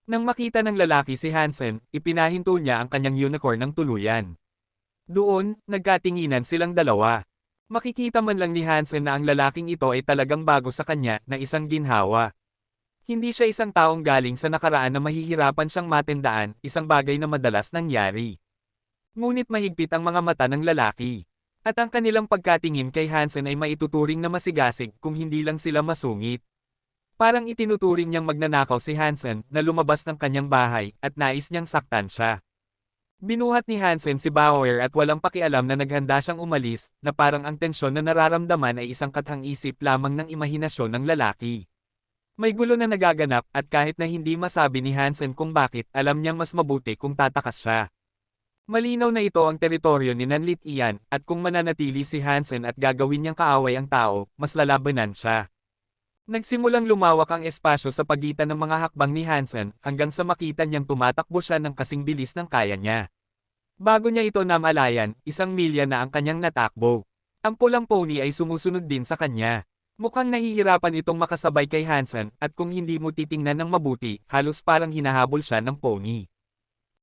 Nang makita ng lalaki si Hansen, ipinahinto niya ang kanyang unicorn ng tuluyan. Doon, nagkatinginan silang dalawa. Makikita man lang ni Hansen na ang lalaking ito ay talagang bago sa kanya, na isang ginhawa. Hindi siya isang taong galing sa nakaraan na mahihirapan siyang matendaan, isang bagay na madalas nangyari. Ngunit mahigpit ang mga mata ng lalaki. At ang kanilang pagkatingin kay Hansen ay maituturing na masigasig kung hindi lang sila masungit. Parang itinuturing niyang magnanakaw si Hansen na lumabas ng kanyang bahay at nais niyang saktan siya. Binuhat ni Hansen si Bauer at walang pakialam na naghanda siyang umalis, na parang ang tensyon na nararamdaman ay isang kathang-isip lamang ng imahinasyon ng lalaki. May gulo na nagaganap at kahit na hindi masabi ni Hansen kung bakit, alam niyang mas mabuti kung tatakas siya. Malinaw na ito ang teritoryo ni Nanlit Ian, at kung mananatili si Hansen at gagawin niyang kaaway ang tao, mas lalabanan siya. Nagsimulang lumawak ang espasyo sa pagitan ng mga hakbang ni Hansen, hanggang sa makita niyang tumatakbo siya ng kasing bilis ng kaya niya. Bago niya ito namalayan, 1 milya na ang kanyang natakbo. Ang pulang pony ay sumusunod din sa kanya. Mukhang nahihirapan itong makasabay kay Hansen, at kung hindi mo titingnan ng mabuti, halos parang hinahabol siya ng pony.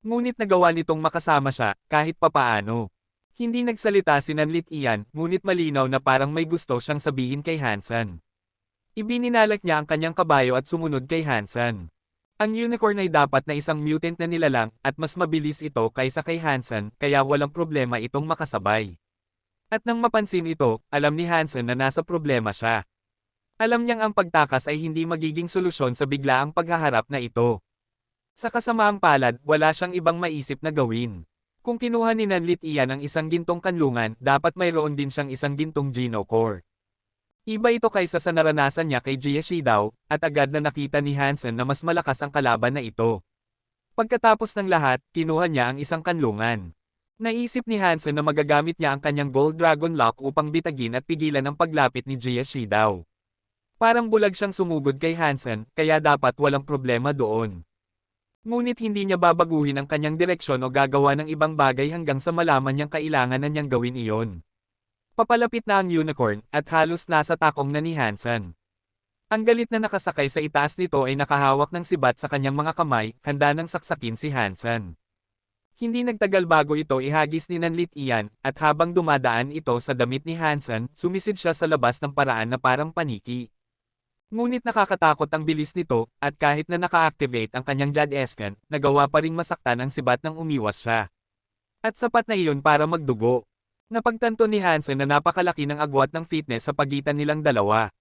Ngunit nagawa nitong makasama siya, kahit papaano. Hindi nagsalita si Nanlit Ian, ngunit malinaw na parang may gusto siyang sabihin kay Hansen. Ibininalak niya ang kanyang kabayo at sumunod kay Hansen. Ang unicorn ay dapat na isang mutant na nilalang, at mas mabilis ito kaysa kay Hansen, kaya walang problema itong makasabay. At nang mapansin ito, alam ni Hansen na nasa problema siya. Alam niyang ang pagtakas ay hindi magiging solusyon sa biglaang paghaharap na ito. Sa kasamaang palad, wala siyang ibang maisip na gawin. Kung kinuha ni Nanlit Ian ang isang gintong kanlungan, dapat mayroon din siyang isang gintong Geno Core. Iba ito kaysa sa naranasan niya kay Jie Shidao, at agad na nakita ni Hansen na mas malakas ang kalaban na ito. Pagkatapos ng lahat, kinuha niya ang isang kanlungan. Naisip ni Hansen na magagamit niya ang kanyang Gold Dragon Lock upang bitagin at pigilan ang paglapit ni Jie Shidao. Parang bulag siyang sumugod kay Hansen, kaya dapat walang problema doon. Ngunit hindi niya babaguhin ang kanyang direksyon o gagawa ng ibang bagay hanggang sa malaman niyang kailangan na niyang gawin iyon. Papalapit na ang unicorn, at halos nasa takong na ni Hansen. Ang galit na nakasakay sa itaas nito ay nakahawak ng sibat sa kanyang mga kamay, handa nang saksakin si Hansen. Hindi nagtagal bago ito ihagis ni Nanlit Ian, at habang dumadaan ito sa damit ni Hansen, sumisid siya sa labas ng paraan na parang paniki. Ngunit nakakatakot ang bilis nito, at kahit na naka-activate ang kanyang Jad-Esken, nagawa pa ring masaktan ang sibat nang umiwas siya. At sapat na iyon para magdugo. Napagtanto ni Hansen na napakalaki ng agwat ng fitness sa pagitan nilang dalawa.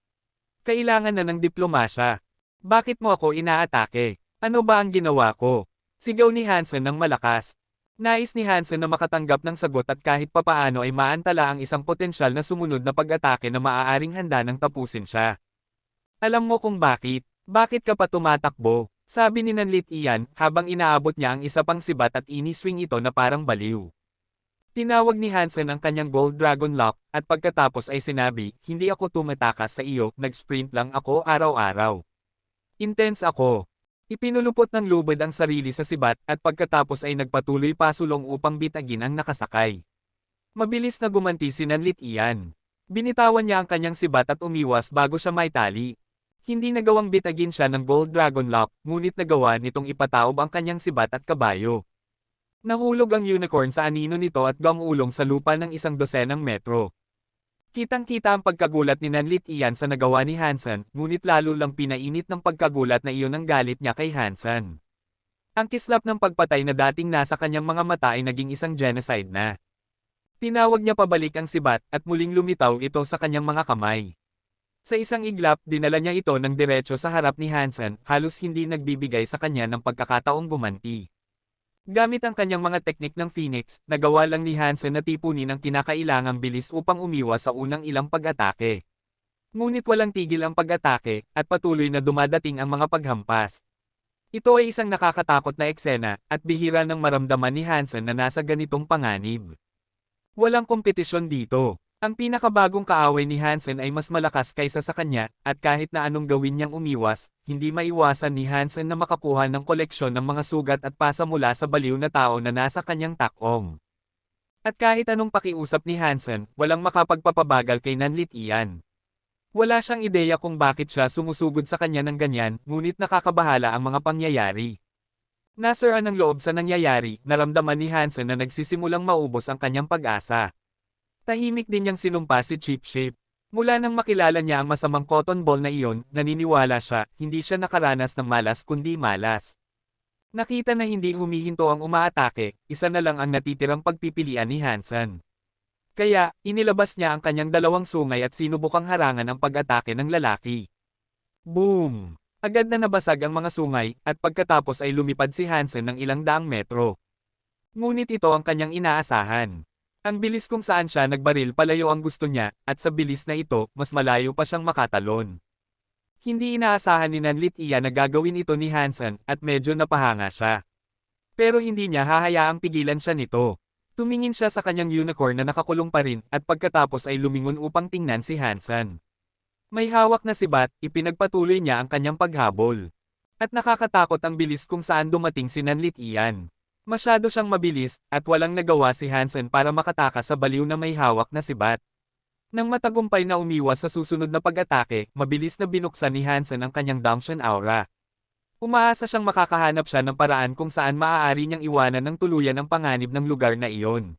Kailangan na ng diplomasya. Bakit mo ako inaatake? Ano ba ang ginawa ko? Sigaw ni Hansen ng malakas. Nais ni Hansen na makatanggap ng sagot at kahit papaano ay maantala ang isang potensyal na sumunod na pag-atake na maaaring handa nang tapusin siya. Alam mo kung bakit? Bakit ka pa tumatakbo? Sabi ni Nanlit Ian, habang inaabot niya ang isa pang sibat at iniswing ito na parang baliw. Tinawag ni Hansen ang kanyang Gold Dragon Lock, at pagkatapos ay sinabi, hindi ako tumatakas sa iyo, nag-sprint lang ako araw-araw. Intense ako. Ipinulupot ng lubid ang sarili sa sibat, at pagkatapos ay nagpatuloy pasulong upang bitagin ang nakasakay. Mabilis na gumanti si Nanlit Ian. Binitawan niya ang kanyang sibat at umiwas bago siya maitali. Hindi nagawang bitagin siya ng Gold Dragon Lock, ngunit nagawa nitong ipataob ang kanyang sibat at kabayo. Nahulog ang unicorn sa anino nito at gumulong sa lupa ng 12 metro. Kitang-kita ang pagkagulat ni Nanlit Ian sa nagawa ni Hansen, ngunit lalo lang pinainit ng pagkagulat na iyon ang galit niya kay Hansen. Ang kislap ng pagpatay na dating nasa kanyang mga mata ay naging isang genocide na. Tinawag niya pabalik ang sibat, at muling lumitaw ito sa kanyang mga kamay. Sa isang iglap, dinala niya ito ng diretso sa harap ni Hansen, halos hindi nagbibigay sa kanya ng pagkakataong gumanti. Gamit ang kanyang mga teknik ng Phoenix, nagawa lang ni Hansen na tipunin ang kinakailangang bilis upang umiwas sa unang ilang pag-atake. Ngunit walang tigil ang pag-atake, at patuloy na dumadating ang mga paghampas. Ito ay isang nakakatakot na eksena, at bihira nang maramdaman ni Hansen na nasa ganitong panganib. Walang kompetisyon dito. Ang pinakabagong kaaway ni Hansen ay mas malakas kaysa sa kanya, at kahit na anong gawin niyang umiwas, hindi maiwasan ni Hansen na makakuha ng koleksyon ng mga sugat at pasa mula sa baliw na tao na nasa kanyang takong. At kahit anong pakiusap ni Hansen, walang makapagpapabagal kay Nanlit Ian. Wala siyang ideya kung bakit siya sumusugod sa kanya ng ganyan, ngunit nakakabahala ang mga pangyayari. Nasiraan ng loob sa nangyayari, naramdaman ni Hansen na nagsisimulang maubos ang kanyang pag-asa. Tahimik din niyang sinumpa si Chip Chip. Mula nang makilala niya ang masamang cotton ball na iyon, naniniwala siya, hindi siya nakaranas ng malas kundi malas. Nakita na hindi humihinto ang umaatake, isa na lang ang natitirang pagpipilian ni Hansen. Kaya, inilabas niya ang kanyang dalawang sungay at sinubukang harangan ang pag-atake ng lalaki. Boom! Agad na nabasag ang mga sungay, at pagkatapos ay lumipad si Hansen ng ilang daang metro. Ngunit ito ang kanyang inaasahan. Ang bilis kung saan siya nagbaril palayo ang gusto niya, at sa bilis na ito, mas malayo pa siyang makatalon. Hindi inaasahan ni Nanlit Ian na gagawin ito ni Hansen, at medyo napahanga siya. Pero hindi niya hahayaang pigilan siya nito. Tumingin siya sa kanyang unicorn na nakakulong pa rin, at pagkatapos ay lumingon upang tingnan si Hansen. May hawak na sibat, ipinagpatuloy niya ang kanyang paghabol. At nakakatakot ang bilis kung saan dumating si Nanlit Ian. Masyado siyang mabilis, at walang nagawa si Hansen para makatakas sa baliw na may hawak na sibat. Nang matagumpay na umiwas sa susunod na pag-atake, mabilis na binuksan ni Hansen ang kanyang Dangshan Aura. Umaasa siyang makakahanap siya ng paraan kung saan maaari niyang iwanan ng tuluyan ang panganib ng lugar na iyon.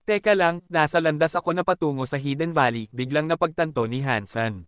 Teka lang, nasa landas ako na patungo sa Hidden Valley, biglang napagtanto ni Hansen.